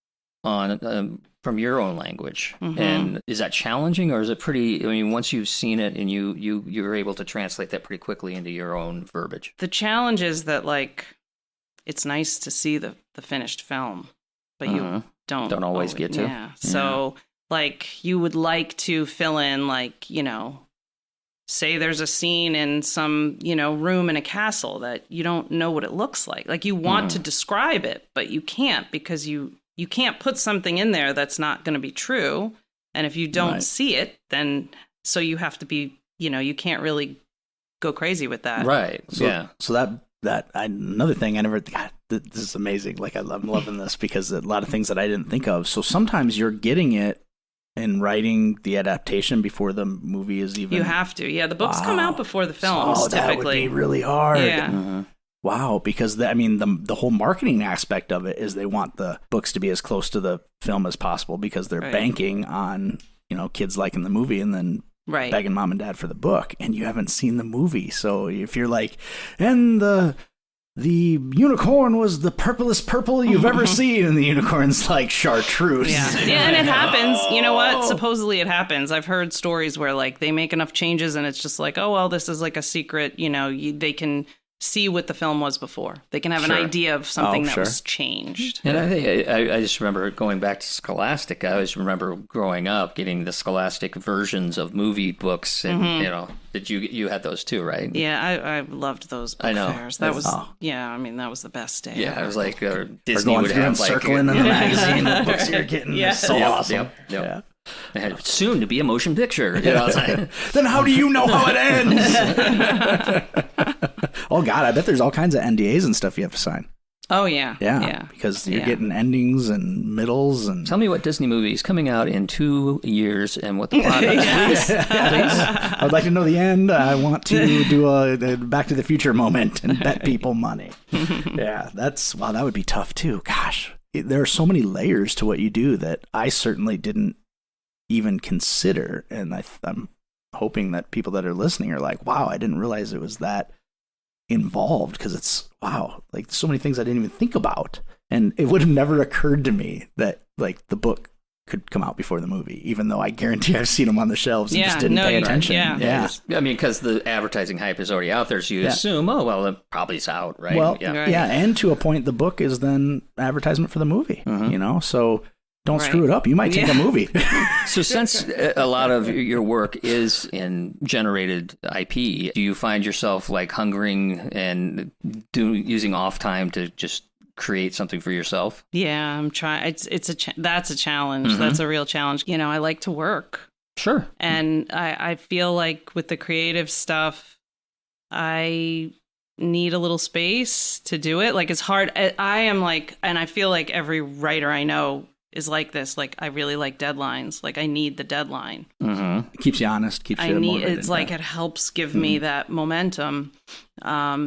on from your own language. Mm-hmm. And is that challenging, or is it pretty? I mean, once you've seen it and you're able to translate that pretty quickly into your own verbiage. The challenge is that like it's nice to see the finished film, but you don't always get to. Yeah. So like you would like to fill in like, say there's a scene in some, room in a castle that you don't know what it looks like. Like you want to describe it, but you can't because you can't put something in there that's not going to be true. And if you don't see it, then so you have to be, you can't really go crazy with that. Right. So that another thing God, this is amazing. Like I'm loving this because a lot of things that I didn't think of. So sometimes you're getting it and writing the adaptation before the movie is even. You have to. Yeah, the books come out before the films. Oh, that typically would be really hard. Yeah. Mm-hmm. Wow, because the whole marketing aspect of it is they want the books to be as close to the film as possible because they're banking on kids liking the movie and then begging mom and dad for the book, and you haven't seen the movie. So if you're like, and the unicorn was the purplest purple you've ever seen, and the unicorn's like chartreuse. Yeah, and it happens. You know what? Supposedly it happens. I've heard stories where like they make enough changes and it's just like, oh well, this is like a secret. They can see what the film was before. They can have an idea of something that was changed. And I think I just remember going back to Scholastic. I always remember growing up getting the Scholastic versions of movie books, and that you had those too, right? Yeah, I loved those book fairs. That was that was the best day. Yeah, ever. it was like Disney would have like circling in the magazine the books you're getting. Yeah. So awesome. Yep. Yeah. It had soon to be a motion picture. Then how do you know how it ends? Oh God, I bet there's all kinds of NDAs and stuff you have to sign. Oh yeah. Yeah. Because you're getting endings and middles and. Tell me what Disney movie is coming out in 2 years and what the plot is. Please. I would like to know the end. I want to do a Back to the Future moment and bet people money. Yeah, that would be tough too. Gosh, there are so many layers to what you do that I certainly didn't even consider, and I'm hoping that people that are listening are like, wow, I didn't realize it was that involved, because it's like so many things I didn't even think about, and it would have never occurred to me that like the book could come out before the movie, even though I guarantee I've seen them on the shelves and just didn't pay attention. Yeah. I mean, because the advertising hype is already out there, so you assume, oh well, it probably is out, right? Well, and to a point, the book is then advertisement for the movie. So don't screw it up. You might take a movie. So since a lot of your work is in generated IP, do you find yourself like hungering and using off time to just create something for yourself? Yeah, I'm trying. That's a challenge. That's a real challenge. I like to work. Sure. And I feel like with the creative stuff, I need a little space to do it. Like it's hard. I am like, and I feel like every writer I know is like this. Like I really like deadlines. Like I need the deadline. It keeps you honest. Keeps you motivated. It's like it helps give me that momentum.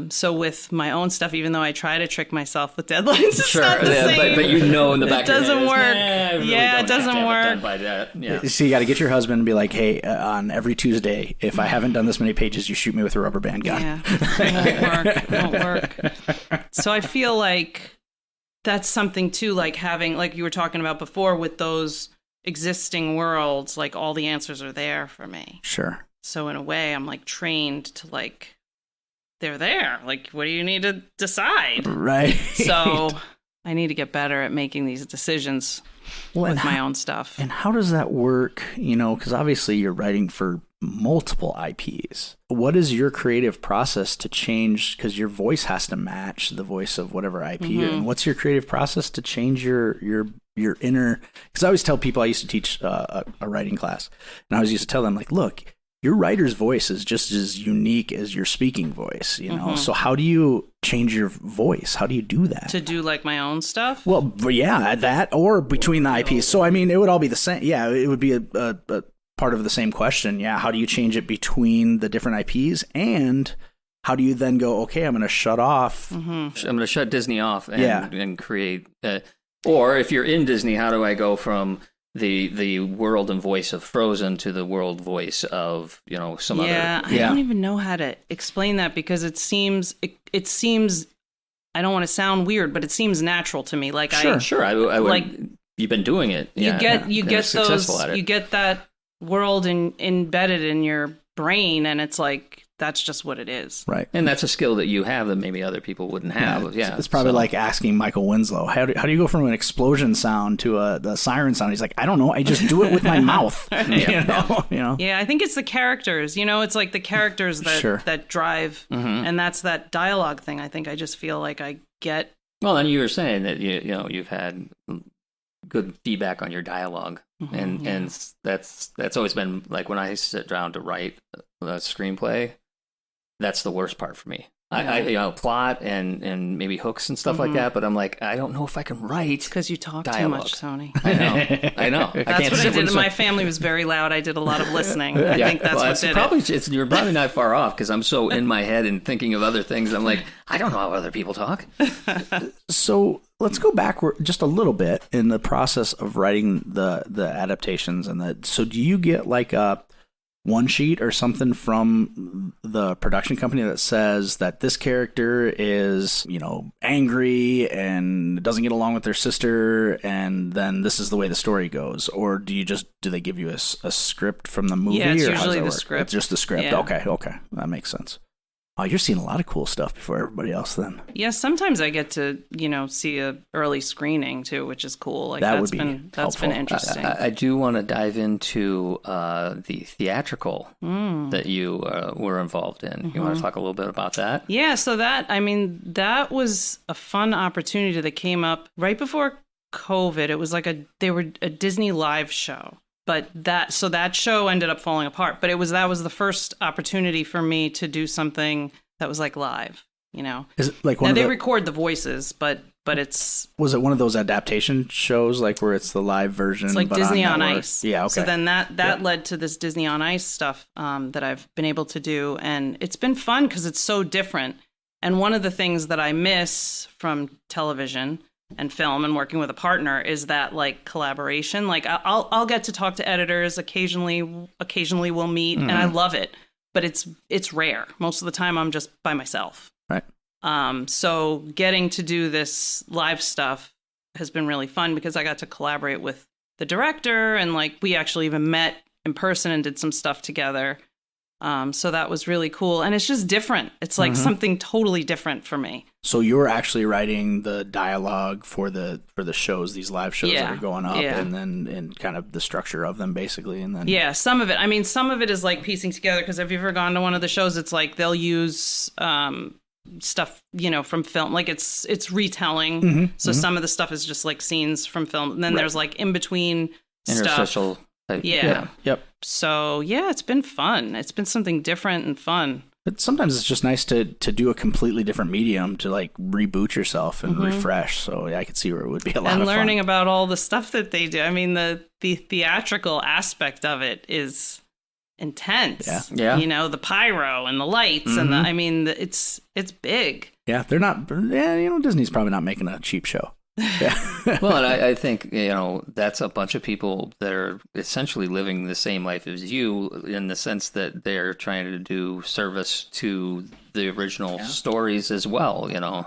So with my own stuff, even though I try to trick myself with deadlines, it's not the same. But in the back it doesn't work. It doesn't work. By that. Yeah. So you got to get your husband and be like, hey, on every Tuesday, if I haven't done this many pages, you shoot me with a rubber band gun. Yeah, it won't work. So I feel like that's something too, like having, like you were talking about before with those existing worlds, like all the answers are there for me. Sure. So in a way, I'm like trained to like, they're there. Like, what do you need to decide? Right. So I need to get better at making these decisions with my own stuff. And how does that work? Because obviously you're writing for multiple IPs. What is your creative process to change? Because your voice has to match the voice of whatever IP you're in. What's your creative process to change your your inner, because I always tell people, I used to teach a writing class, and I always used to tell them, like, look, your writer's voice is just as unique as your speaking voice, you know? So how do you change your voice? How do you do that? To do like my own stuff? Well, yeah, that or between the IPs. So, I mean, it would all be the same. Yeah, it would be a part of the same question. Yeah, how do you change it between the different IPs? And how do you then go, okay, I'm going to shut off. I'm going to shut Disney off and create... or if you're in Disney, how do I go from the world and voice of Frozen to the world voice of, you know, some other... I don't even know how to explain that, because it seems I don't want to sound weird, but it seems natural to me. Like I would, like, you've been doing it. You get that world embedded in your brain, and it's like, that's just what it is. Right. And that's a skill that you have that maybe other people wouldn't have. Yeah. It's probably like asking Michael Winslow, how do you go from an explosion sound to the siren sound? He's like, I don't know. I just do it with my mouth. You know? Yeah, I think it's the characters. You know, it's like the characters that drive, and that's that dialogue thing. I think I just feel like I get... Well, and you were saying that, you know, you've had good feedback on your dialogue. And that's always been, like, when I sit down to write a screenplay, that's the worst part for me. I you know, plot and maybe hooks and stuff like that, but I'm like, I don't know if I can write. Because you talk dialogue too much, Tony. I know. That's what I did. My family was very loud. I did a lot of listening. I think that's what did it. You're probably not far off, because I'm so in my head and thinking of other things. I'm like, I don't know how other people talk. So let's go backward just a little bit in the process of writing the adaptations. So do you get like a one sheet or something from the production company that says that this character is, you know, angry and doesn't get along with their sister, and then this is the way the story goes? Or do they give you a script from the movie? Yeah, it's or usually the script. It's just the script. Yeah. Okay, that makes sense. Oh, you're seeing a lot of cool stuff before everybody else then. Yeah, sometimes I get to, you know, see a early screening too, which is cool. Like that's been interesting. I do want to dive into the theatrical that you were involved in. You want to talk a little bit about that? Yeah, so that was a fun opportunity that came up right before COVID. It was like they were a Disney live show. But that show ended up falling apart. But that was the first opportunity for me to do something that was like live, you know. Is it like they record the voices, but it's... Was it one of those adaptation shows, like where it's the live version? It's like Disney on Ice. Yeah, okay. So then that led to this Disney on Ice stuff that I've been able to do, and it's been fun because it's so different. And one of the things that I miss from television and film and working with a partner is that, like, collaboration. Like, I'll get to talk to editors occasionally we'll meet, and I love it, but it's rare. Most of the time I'm just by myself. Right. So getting to do this live stuff has been really fun because I got to collaborate with the director, and like we actually even met in person and did some stuff together. So that was really cool. And it's just different. It's like something totally different for me. So you're actually writing the dialogue for the shows, these live shows that are going up, and then in kind of the structure of them, basically. And then some of it. I mean, some of it is like piecing together, because have you ever gone to one of the shows? It's like they'll use stuff, you know, from film. Like it's retelling. So some of the stuff is just like scenes from film. And then there's like in between interstitial stuff. Yeah. Yep. So, yeah, it's been fun. It's been something different and fun. But sometimes it's just nice to do a completely different medium to like reboot yourself and refresh. So yeah, I could see where it would be a lot of fun. And learning about all the stuff that they do. I mean, the theatrical aspect of it is intense. Yeah. You know, the pyro and the lights and I mean, it's big. Yeah, they're not. Yeah, you know, Disney's probably not making a cheap show. Yeah. Well, and I think, you know, that's a bunch of people that are essentially living the same life as you, in the sense that they're trying to do service to the original stories as well. You know,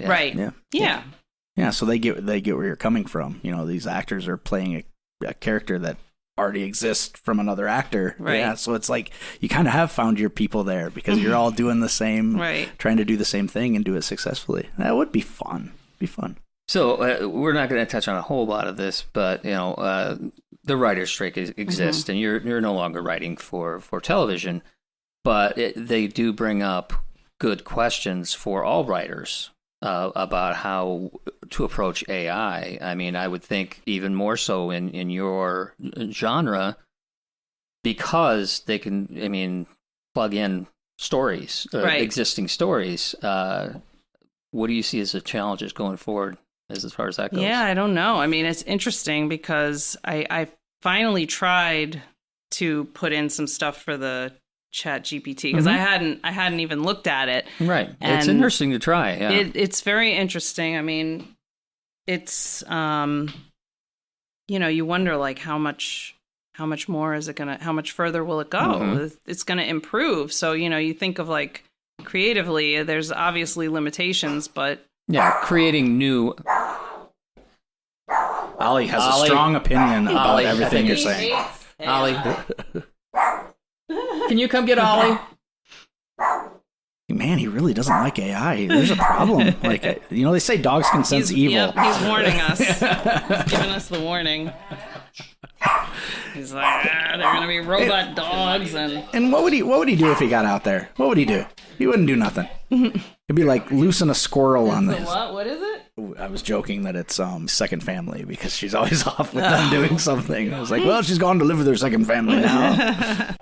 right. Yeah. So they get where you're coming from. You know, these actors are playing a character that already exists from another actor. Right. Yeah. So it's like you kind of have found your people there because you're all doing the same, trying to do the same thing and do it successfully. That would be fun. So we're not going to touch on a whole lot of this, but you know, the writer's strike exists, and you're no longer writing for television, but they do bring up good questions for all writers about how to approach AI. I mean, I would think even more so in your genre, because they can, I mean, plug in stories, existing stories. What do you see as the challenges going forward as far as that goes? Yeah, I don't know. I mean, it's interesting because I finally tried to put in some stuff for the Chat GPT because I hadn't even looked at it. Right. It's interesting to try. Yeah. It's very interesting. I mean, it's you wonder like how much more is it gonna? How much further will it go? Mm-hmm. It's gonna improve. So you think of like creatively, there's obviously limitations, but creating new. Ollie has a strong opinion about everything you're saying. Ollie. Can you come get Ollie? Man, he really doesn't like AI. There's a problem. Like, they say dogs can sense evil. Yep, he's warning us. Giving us the warning. He's like, they're going to be robot dogs. And what would he do if he got out there? What would he do? He wouldn't do nothing. It'd be like loosen a squirrel on this. What? What is it? I was joking that it's second family because she's always off with them doing something. I was like, well, she's gone to live with her second family now.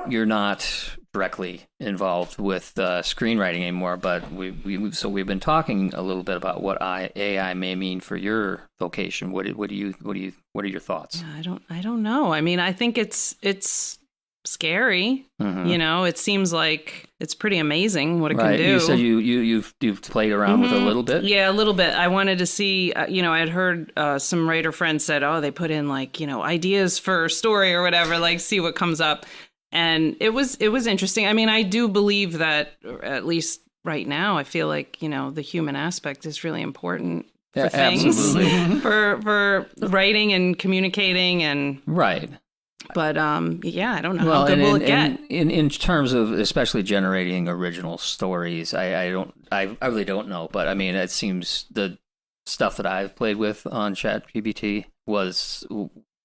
You're not directly involved with screenwriting anymore, but we've been talking a little bit about what AI may mean for your vocation. What are your thoughts? I don't know. I mean, I think it's scary. Mm-hmm. It seems like it's pretty amazing what it can do. You said you've played around with it a little bit. Yeah, a little bit. I wanted to see. I had heard some writer friends said, oh, they put in like ideas for a story or whatever, like see what comes up. And it was interesting. I mean, I do believe that, at least right now, I feel like, the human aspect is really important for things. Absolutely. for writing and communicating and... Right. But, I don't know how good will it get. In terms of especially generating original stories, I really don't know. But, I mean, it seems the stuff that I've played with on ChatGPT was...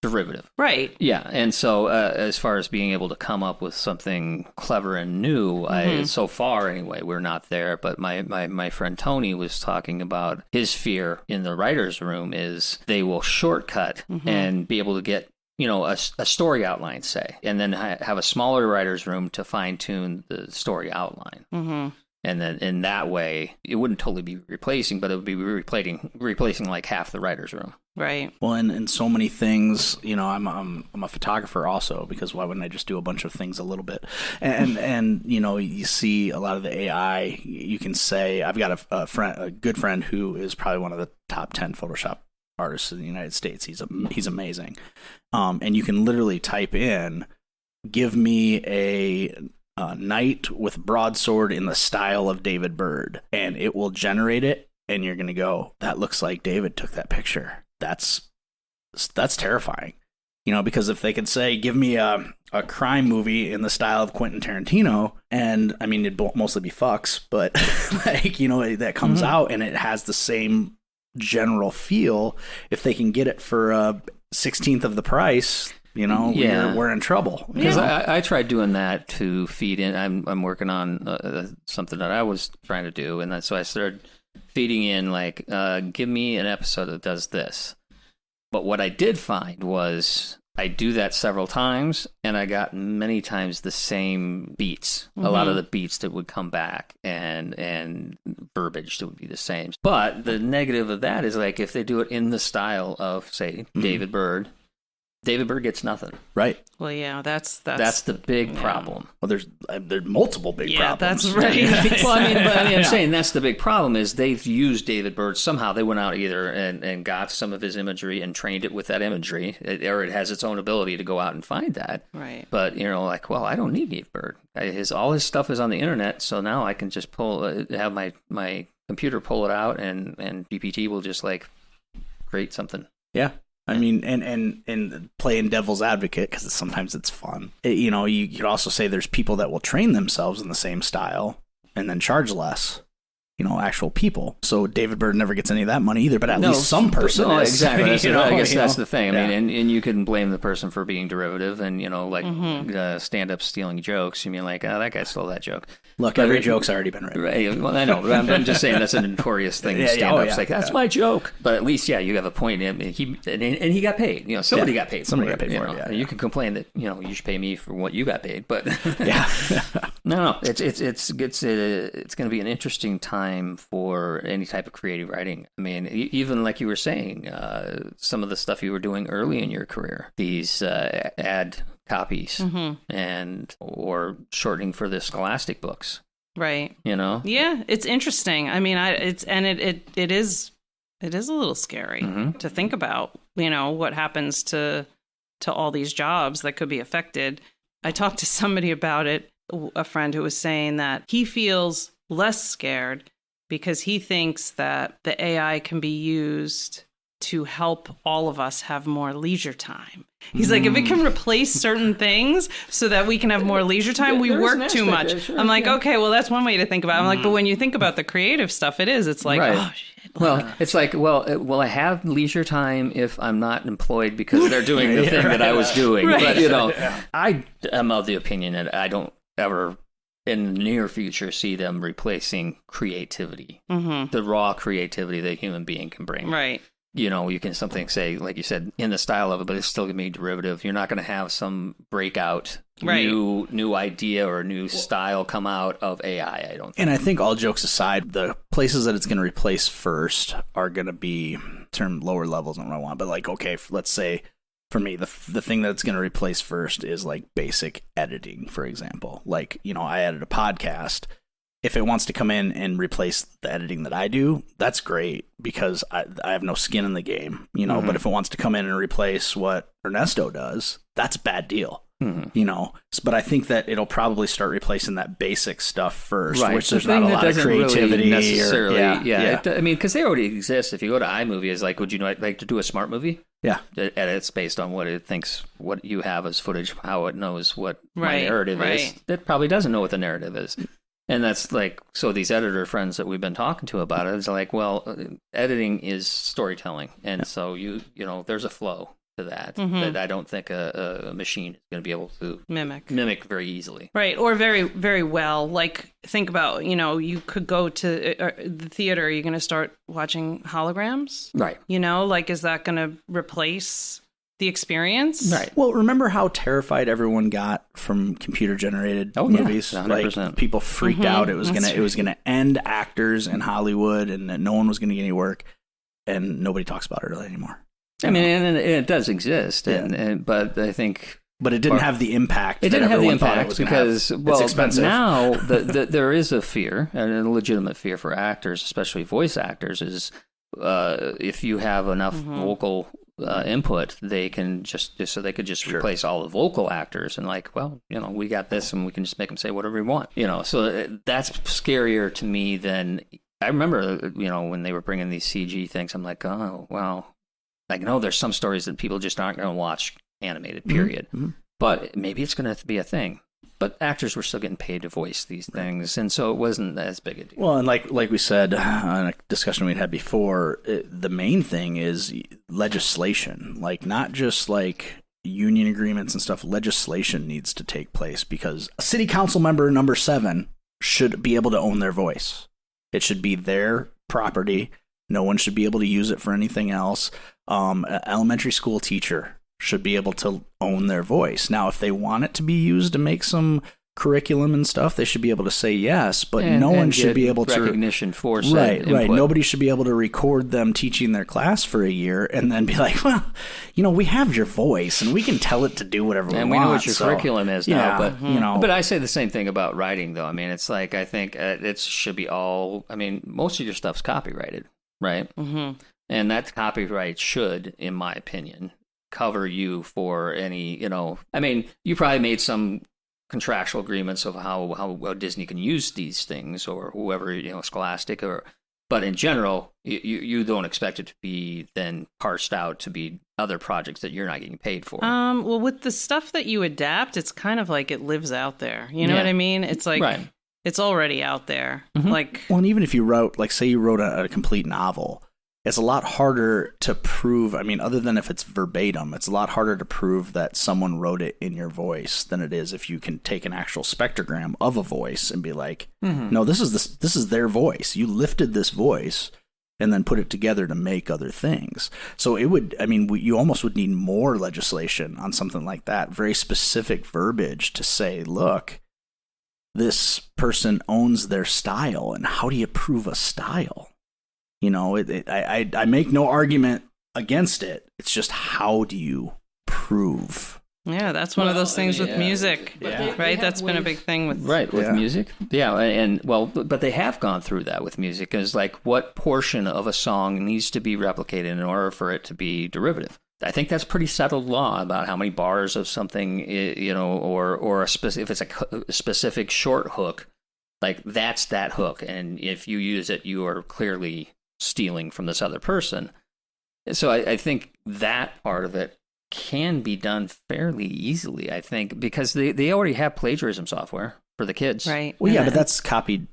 derivative. Right. Yeah. And so as far as being able to come up with something clever and new, so far anyway, we're not there. But my friend Tony was talking about his fear in the writer's room is they will shortcut and be able to get, a story outline, say, and then have a smaller writer's room to fine tune the story outline. Mm-hmm. And then in that way, it wouldn't totally be replacing, but it would be replacing like half the writer's room. Right. Well, and so many things, I'm a photographer also, because why wouldn't I just do a bunch of things a little bit? And you see a lot of the AI. You can say, I've got a good friend who is probably one of the top 10 Photoshop artists in the United States. He's amazing. And you can literally type in, give me a knight with broadsword in the style of David Byrd, and it will generate it, and you're going to go, that looks like David took that picture. That's terrifying, because if they could say, give me a crime movie in the style of Quentin Tarantino, and I mean, it'd mostly be fucks, but that comes out and it has the same general feel. If they can get it for 16th of the price, we're in trouble. Because I tried doing that to feed in. I'm working on something that I was trying to do, and so I started feeding in like, give me an episode that does this. But what I did find was I do that several times, and I got many times the same beats. Mm-hmm. A lot of the beats that would come back and verbiage that would be the same. But the negative of that is like if they do it in the style of, say, David Byrd gets nothing. Right. Well, yeah, that's the big problem. Well, there's multiple big problems. Yeah, that's right. Well, I'm saying that's the big problem is they've used David Byrd. Somehow they went out either and got some of his imagery and trained it with that imagery, or it has its own ability to go out and find that. Right. But, I don't need David Byrd. All his stuff is on the internet, so now I can just have my computer pull it out, and GPT will just, create something. Yeah. I mean, and playing devil's advocate, because sometimes it's fun. You could also say there's people that will train themselves in the same style and then charge less. actual people. So David Byrne never gets any of that money either, but at least some person no, is. Exactly. I guess that's the thing. I Yeah. mean, and you can blame the person for being derivative and, stand-up stealing jokes. You mean like, oh, that guy stole that joke. Look, every joke's already been written. Right. Well, I know. I'm just saying that's a notorious thing. Stand-up's like, that's my joke. But at least, you have a point. And he got paid. Somebody got paid for Somebody it. got paid for it, yeah. And you can complain that, you should pay me for what you got paid. But Yeah. no, it's going to be an interesting time for any type of creative writing. I mean, even like you were saying, some of the stuff you were doing early in your career, these ad copies or shortening for the Scholastic books. Right. Yeah, it's interesting. I mean, it is a little scary to think about, what happens to all these jobs that could be affected. I talked to somebody about it, a friend who was saying that he feels less scared because he thinks that the AI can be used to help all of us have more leisure time. He's like, if it can replace certain things so that we can have more leisure time, we work too much. Sure, I'm like, okay, well, that's one way to think about it. I'm like, but when you think about the creative stuff, it's like, oh, shit. Well, it's like, will I have leisure time if I'm not employed because they're doing the thing that I was doing? Right. But, I am of the opinion that I don't ever in the near future see them replacing creativity, the raw creativity that a human being can bring. Right. You can something say, like you said, in the style of it, but it's still going to be derivative. You're not going to have some breakout new idea or new style come out of AI, I don't think. And I think all jokes aside, the places that it's going to replace first are going to be term lower levels than what I want. But like, okay, let's say for me, the thing that's going to replace first is like basic editing, for example. Like, I edit a podcast. If it wants to come in and replace the editing that I do, that's great because I have no skin in the game, But if it wants to come in and replace what Ernesto does, that's a bad deal, But I think that it'll probably start replacing that basic stuff first, which there's not a lot of creativity. Really necessarily, I mean, because they already exist. If you go to iMovie, it's like, would you like to do a smart movie? Yeah. It edits based on what it thinks, what you have as footage, how it knows what my narrative is. It probably doesn't know what the narrative is. And that's like, so these editor friends that we've been talking to about it is like, well, editing is storytelling. And so there's a flow to that that I don't think a machine is going to be able to mimic very easily. Right. Or very, very well. Like, think about, you could go to the theater. Are you going to start watching holograms? Right. Is that going to replace the experience? Right. Well, remember how terrified everyone got from computer-generated movies? 100%. Like, people freaked out. It was gonna end actors in Hollywood, and that no one was gonna get any work. And nobody talks about it really anymore. I mean, and it does exist, but I think. But it didn't have the impact. It didn't have the impact because, it's but expensive. now there is a fear, and a legitimate fear for actors, especially voice actors, is if you have enough vocal input, they can just replace all the vocal actors and like, well, we got this and we can just make them say whatever we want. So that's scarier to me than I remember. When they were bringing these CG things, I'm like, oh well, like no, there's some stories that people just aren't going to watch animated. Period. But maybe it's going to be a thing. But actors were still getting paid to voice these things, and so it wasn't as big a deal. Well, and like we said on a discussion we'd had before, the main thing is legislation. Like, not just like union agreements and stuff. Legislation needs to take place because a city council member number 7 should be able to own their voice. It should be their property. No one should be able to use it for anything else. An elementary school teacher should be able to own their voice. Now, if they want it to be used to make some curriculum and stuff, they should be able to say yes, but no one should be able to recognition for said input. Right. Nobody should be able to record them teaching their class for a year and then be like, well, we have your voice and we can tell it to do whatever we want. And we know what your curriculum is now, but but I say the same thing about writing, though. I mean, it's like, I think it should be all. I mean, most of your stuff's copyrighted, right? And that copyright should, in my opinion, cover you for any, I mean, you probably made some contractual agreements of how Disney can use these things or whoever, Scholastic, but in general, you don't expect it to be then parsed out to be other projects that you're not getting paid for. Well, with the stuff that you adapt, it's kind of like it lives out there. You know what I mean? It's like, It's already out there. Like, well, and even if you wrote, like, say you wrote a complete novel, it's a lot harder to prove. I mean, other than if it's verbatim, it's a lot harder to prove that someone wrote it in your voice than it is if you can take an actual spectrogram of a voice and be like, no, this is their voice. You lifted this voice and then put it together to make other things. So it would, I mean, you almost would need more legislation on something like that, very specific verbiage to say, look, this person owns their style, and how do you prove a style? You know, I make no argument against it. It's just, how do you prove? Yeah, that's one of those things with music, right? That's been a big thing with music. Yeah, and but they have gone through that with music. Is like, what portion of a song needs to be replicated in order for it to be derivative? I think that's pretty settled law about how many bars of something, you know, or if it's a specific short hook, like that's that hook, and if you use it, you are clearly stealing from this other person. So I think that part of it can be done fairly easily, I think, because they already have plagiarism software for the kids. Right. Well, yeah, but that's copied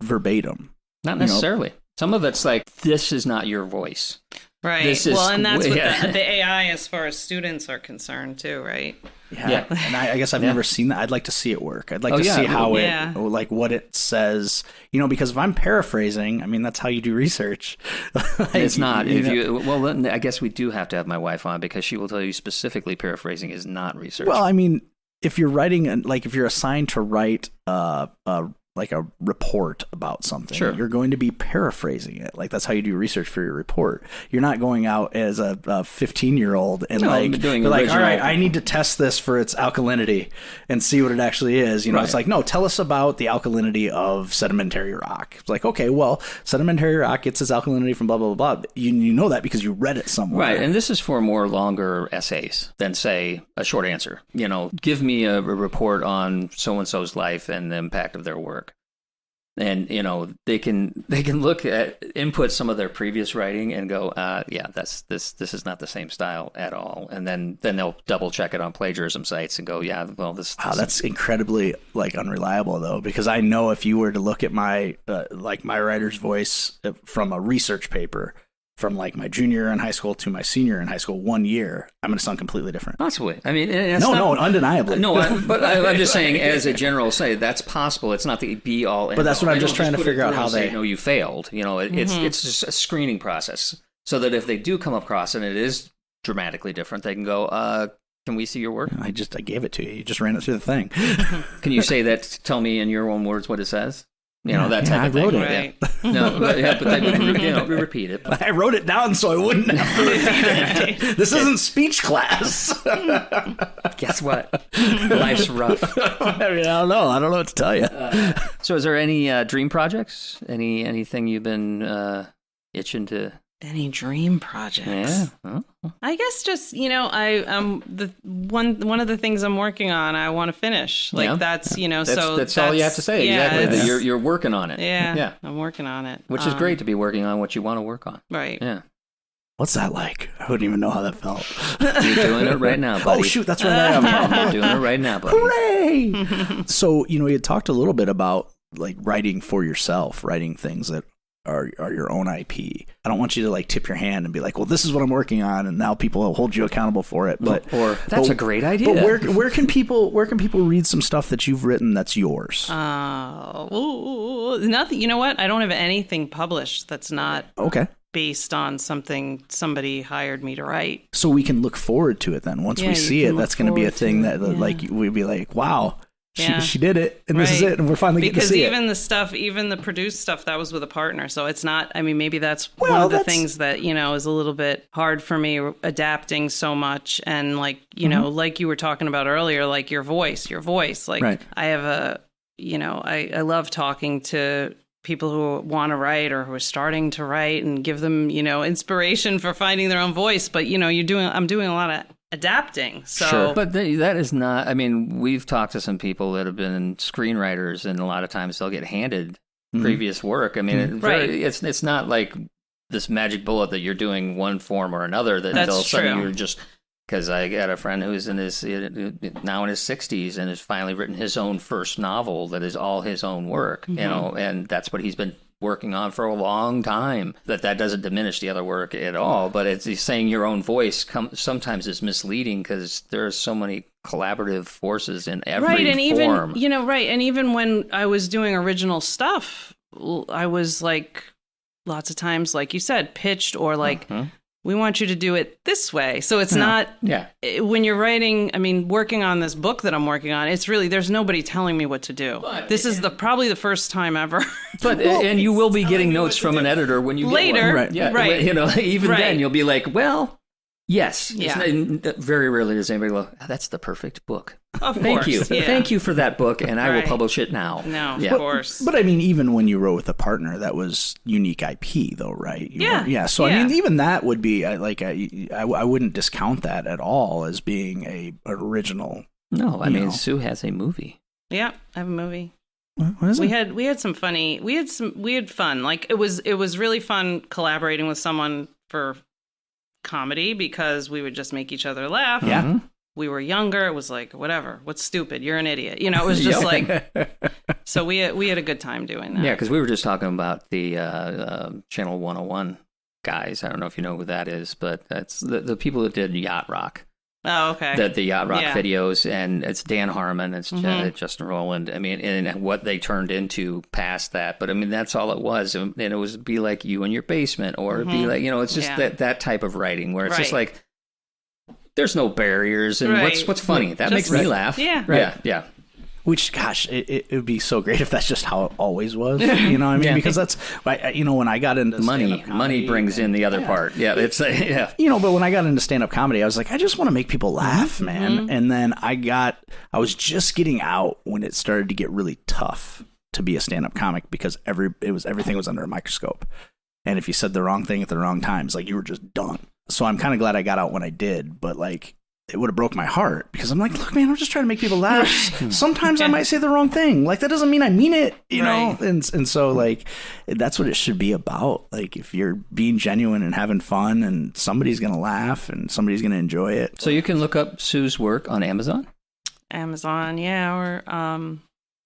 verbatim. Not necessarily. Some of it's like, this is not your voice. Right. Well, and that's what the AI as far as students are concerned too, right? Yeah. And I guess I've never seen that. I'd like to see it work. I'd like to see how like what it says, you know, because if I'm paraphrasing, I mean, that's how you do research. It's not. Well, I guess we do have to have my wife on, because she will tell you specifically paraphrasing is not research. Well, I mean, if you're writing, like if you're assigned to write like a report about something, you're going to be paraphrasing it. Like, that's how you do research for your report. You're not going out as a 15-year-old and doing like, all right, I need to test this for its alkalinity and see what it actually is. You know, it's like, no, tell us about the alkalinity of sedimentary rock. It's like, okay, well, sedimentary rock gets its alkalinity from blah, blah, blah, blah. You know that because you read it somewhere. Right, and this is for more longer essays than, say, a short answer. You know, give me a report on so-and-so's life and the impact of their work. And, you know, they can look at, input some of their previous writing and go, this is not the same style at all. And then they'll double check it on plagiarism sites and go, that's incredibly like unreliable though, because I know if you were to look at my my writer's voice from a research paper from like my junior year in high school to my senior year in high school 1 year, I'm going to sound completely different. Possibly. I mean, undeniably. No, but I'm just saying, as a general say, that's possible. It's not the be all. But that's what I'm just trying to figure out how they. No, you failed. You know, it's just a screening process, so that if they do come across and it is dramatically different, they can go, can we see your work? I gave it to you. You just ran it through the thing. Can you say that? Tell me in your own words what it says. You know, that type of thing. I wrote it. Right. Yeah. No, but repeat it. I wrote it down so I wouldn't have to repeat it. This isn't speech class. Guess what? Life's rough. I mean, I don't know. I don't know what to tell you. So is there any dream projects? Anything you've been itching to... Any dream projects? Yeah. Oh. I guess just, you know, the one of the things I'm working on, I want to finish. Like that's, you know, that's all you have to say. Yeah, exactly. You're working on it. Yeah. I'm working on it. Which is great to be working on what you want to work on. Right. Yeah. What's that like? I wouldn't even know how that felt. You're doing it right now, buddy. Oh, shoot, that's right. I am. You're doing it right now, buddy. Hooray! So, you know, you talked a little bit about like writing for yourself, writing things that are your own IP. I don't want you to like tip your hand and be like, well, this is what I'm working on, and now people will hold you accountable for it. But that's a great idea. But where can people read some stuff that you've written that's yours? Nothing. You know what? I don't have anything published that's not based on something somebody hired me to write. So we can look forward to it then. Once we see it, that's going to be a thing that like we'd be like, wow. She did it, and this is it, and we're finally getting to see it. Because even the produced stuff, that was with a partner, so it's not, I mean, maybe that's one of the things that, you know, is a little bit hard for me, adapting so much, and like, you know, like you were talking about earlier, like your voice, like I have I love talking to people who want to write or who are starting to write and give them, you know, inspiration for finding their own voice, but, you know, I'm doing a lot of adapting. So, sure. But that is not, I mean, we've talked to some people that have been screenwriters, and a lot of times they'll get handed previous work. I mean, it's not like this magic bullet that you're doing one form or another that all of a sudden you're just Because I got a friend who's now in his 60s and has finally written his own first novel that is all his own work, and that's what he's been working on for a long time. That doesn't diminish the other work at all, but it's saying your own voice sometimes is misleading because there are so many collaborative forces in every form. And even when I was doing original stuff, I was like, lots of times, like you said, pitched or like, we want you to do it this way. So it's not, when you're writing, working on this book that I'm working on, it's really, there's nobody telling me what to do. But, this is probably the first time ever. But, and you will be getting notes from an editor when you later, get one. right? Yeah, right. Even then you'll be like, well, yes. Yeah. Very rarely does anybody go, that's the perfect book. Of Thank course. you. Yeah. Thank you for that book, and I will publish it now. No, of course. But even when you wrote with a partner, that was unique IP, though, right? Yeah. So even that would be I wouldn't discount that at all as being an original. No, Sue has a movie. Yeah, I have a movie. What is it? We had some funny. We had fun. Like it was really fun collaborating with someone for comedy because we would just make each other laugh. Yeah. Mm-hmm. We were younger. It was like, whatever. What's stupid? You're an idiot. It was just like. So we had a good time doing that. Yeah, because we were just talking about the Channel 101 guys. I don't know if you know who that is, but that's the people that did Yacht Rock. Oh, okay. The Yacht Rock videos, and it's Dan Harmon, it's Justin Rowland. And what they turned into past that. But that's all it was. And it was be like you in your basement, or it'd be like, it's just that type of writing where it's just like, there's no barriers, and what's funny? That makes me laugh. Yeah. Right. Yeah. Which, gosh, it would be so great if that's just how it always was. You know what I mean? Because that's, when I got into money brings in the other part. Yeah, it's but when I got into stand-up comedy, I was like, I just want to make people laugh, man. And then I was just getting out when it started to get really tough to be a stand-up comic because everything was under a microscope, and if you said the wrong thing at the wrong times, like you were just done. So I'm kind of glad I got out when I did, but like it would have broke my heart because I'm like, look, man, I'm just trying to make people laugh. Sometimes I might say the wrong thing. Like that doesn't mean I mean it, you know? And so like, that's what it should be about. Like if you're being genuine and having fun and somebody's going to laugh and somebody's going to enjoy it. So you can look up Sue's work on Amazon? Amazon, yeah, or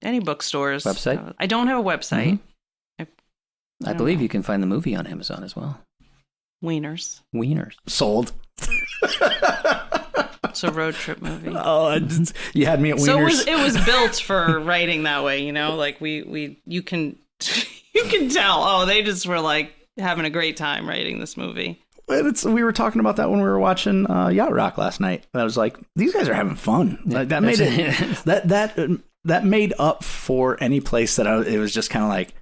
any bookstores. Website? I don't have a website. I believe you can find the movie on Amazon as well. Wieners. Sold. It's a road trip movie. Oh, you had me at Wieners. So it was built for writing that way, like you can tell. Oh, they just were like having a great time writing this movie. We were talking about that when we were watching Yacht Rock last night. I was like, these guys are having fun. Like, that made it that made up for any place that it was just kind of like,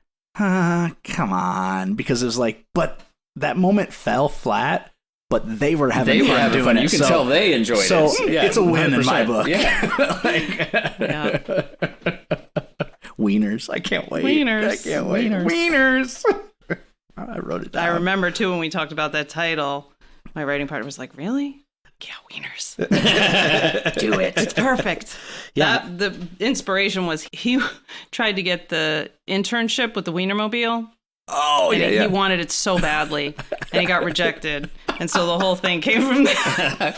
come on, because it was like, but that moment fell flat. But they were having fun doing it. You can tell they enjoyed it. So it's a win 100%. In my book. Yeah. Wieners. I can't wait. Wieners. I wrote it down. I remember, too, when we talked about that title, my writing partner was like, really? Yeah, Wieners. Do it. It's perfect. Yeah. The inspiration was he tried to get the internship with the Wienermobile. Oh, and yeah. He wanted it so badly, and he got rejected. And so the whole thing came from that.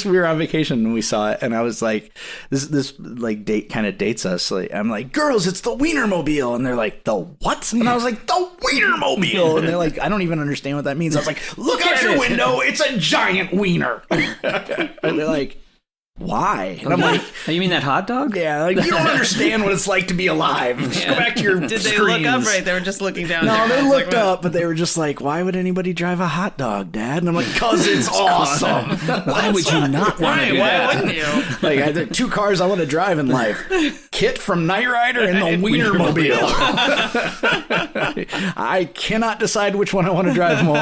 We were on vacation and we saw it, and I was like, this like date kind of dates us. Like, I'm like, girls, it's the Wienermobile, and they're like, the what? And I was like, the Wienermobile, and they're like, I don't even understand what that means. I was like, look out your window, it's a giant wiener. And they're like, why? And I'm like, oh, you mean that hot dog? Yeah, like you don't understand what it's like to be alive. Just go back to your Did they screens. look up? Right, they were just looking down. No, they looked up, but they were just like, why would anybody drive a hot dog, Dad? And I'm like, because it's awesome. Why would you not want to do that? Why wouldn't you? Like, there are two cars I want to drive in life. Kit from Knight Rider and the Wienermobile. I cannot decide which one I want to drive more.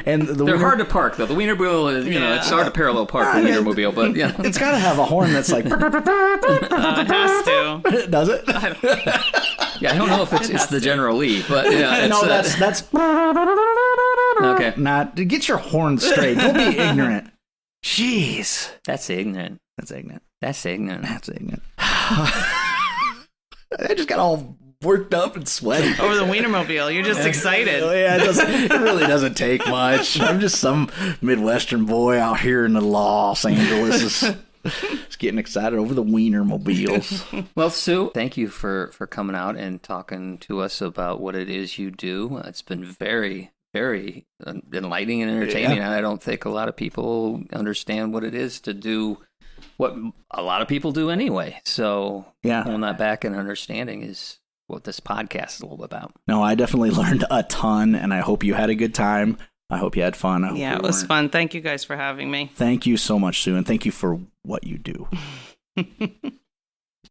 And they're hard to park, though. The Wienermobile is, it's hard to parallel park the Wienermobile, but yeah. It's got to have a horn that's like... It has to. Does it? Yeah, I don't know if it's the General Lee, but yeah. No, that's... Okay. Not... Get your horn straight. Don't be ignorant. Jeez. That's ignorant. That's ignorant. That's ignorant. That's ignorant. I just got all worked up and sweaty. Over the Wienermobile. You're just excited. Oh, yeah, it really doesn't take much. I'm just some Midwestern boy out here in the Los Angeles. Just getting excited over the Wienermobiles. Well, Sue, thank you for coming out and talking to us about what it is you do. It's been very, very enlightening and entertaining. And I don't think a lot of people understand what it is to do what a lot of people do anyway. So pulling that back and understanding is what this podcast is all about. No, I definitely learned a ton, and I hope you had a good time. I hope you had fun. It was fun. Thank you guys for having me. Thank you so much, Sue, and thank you for what you do.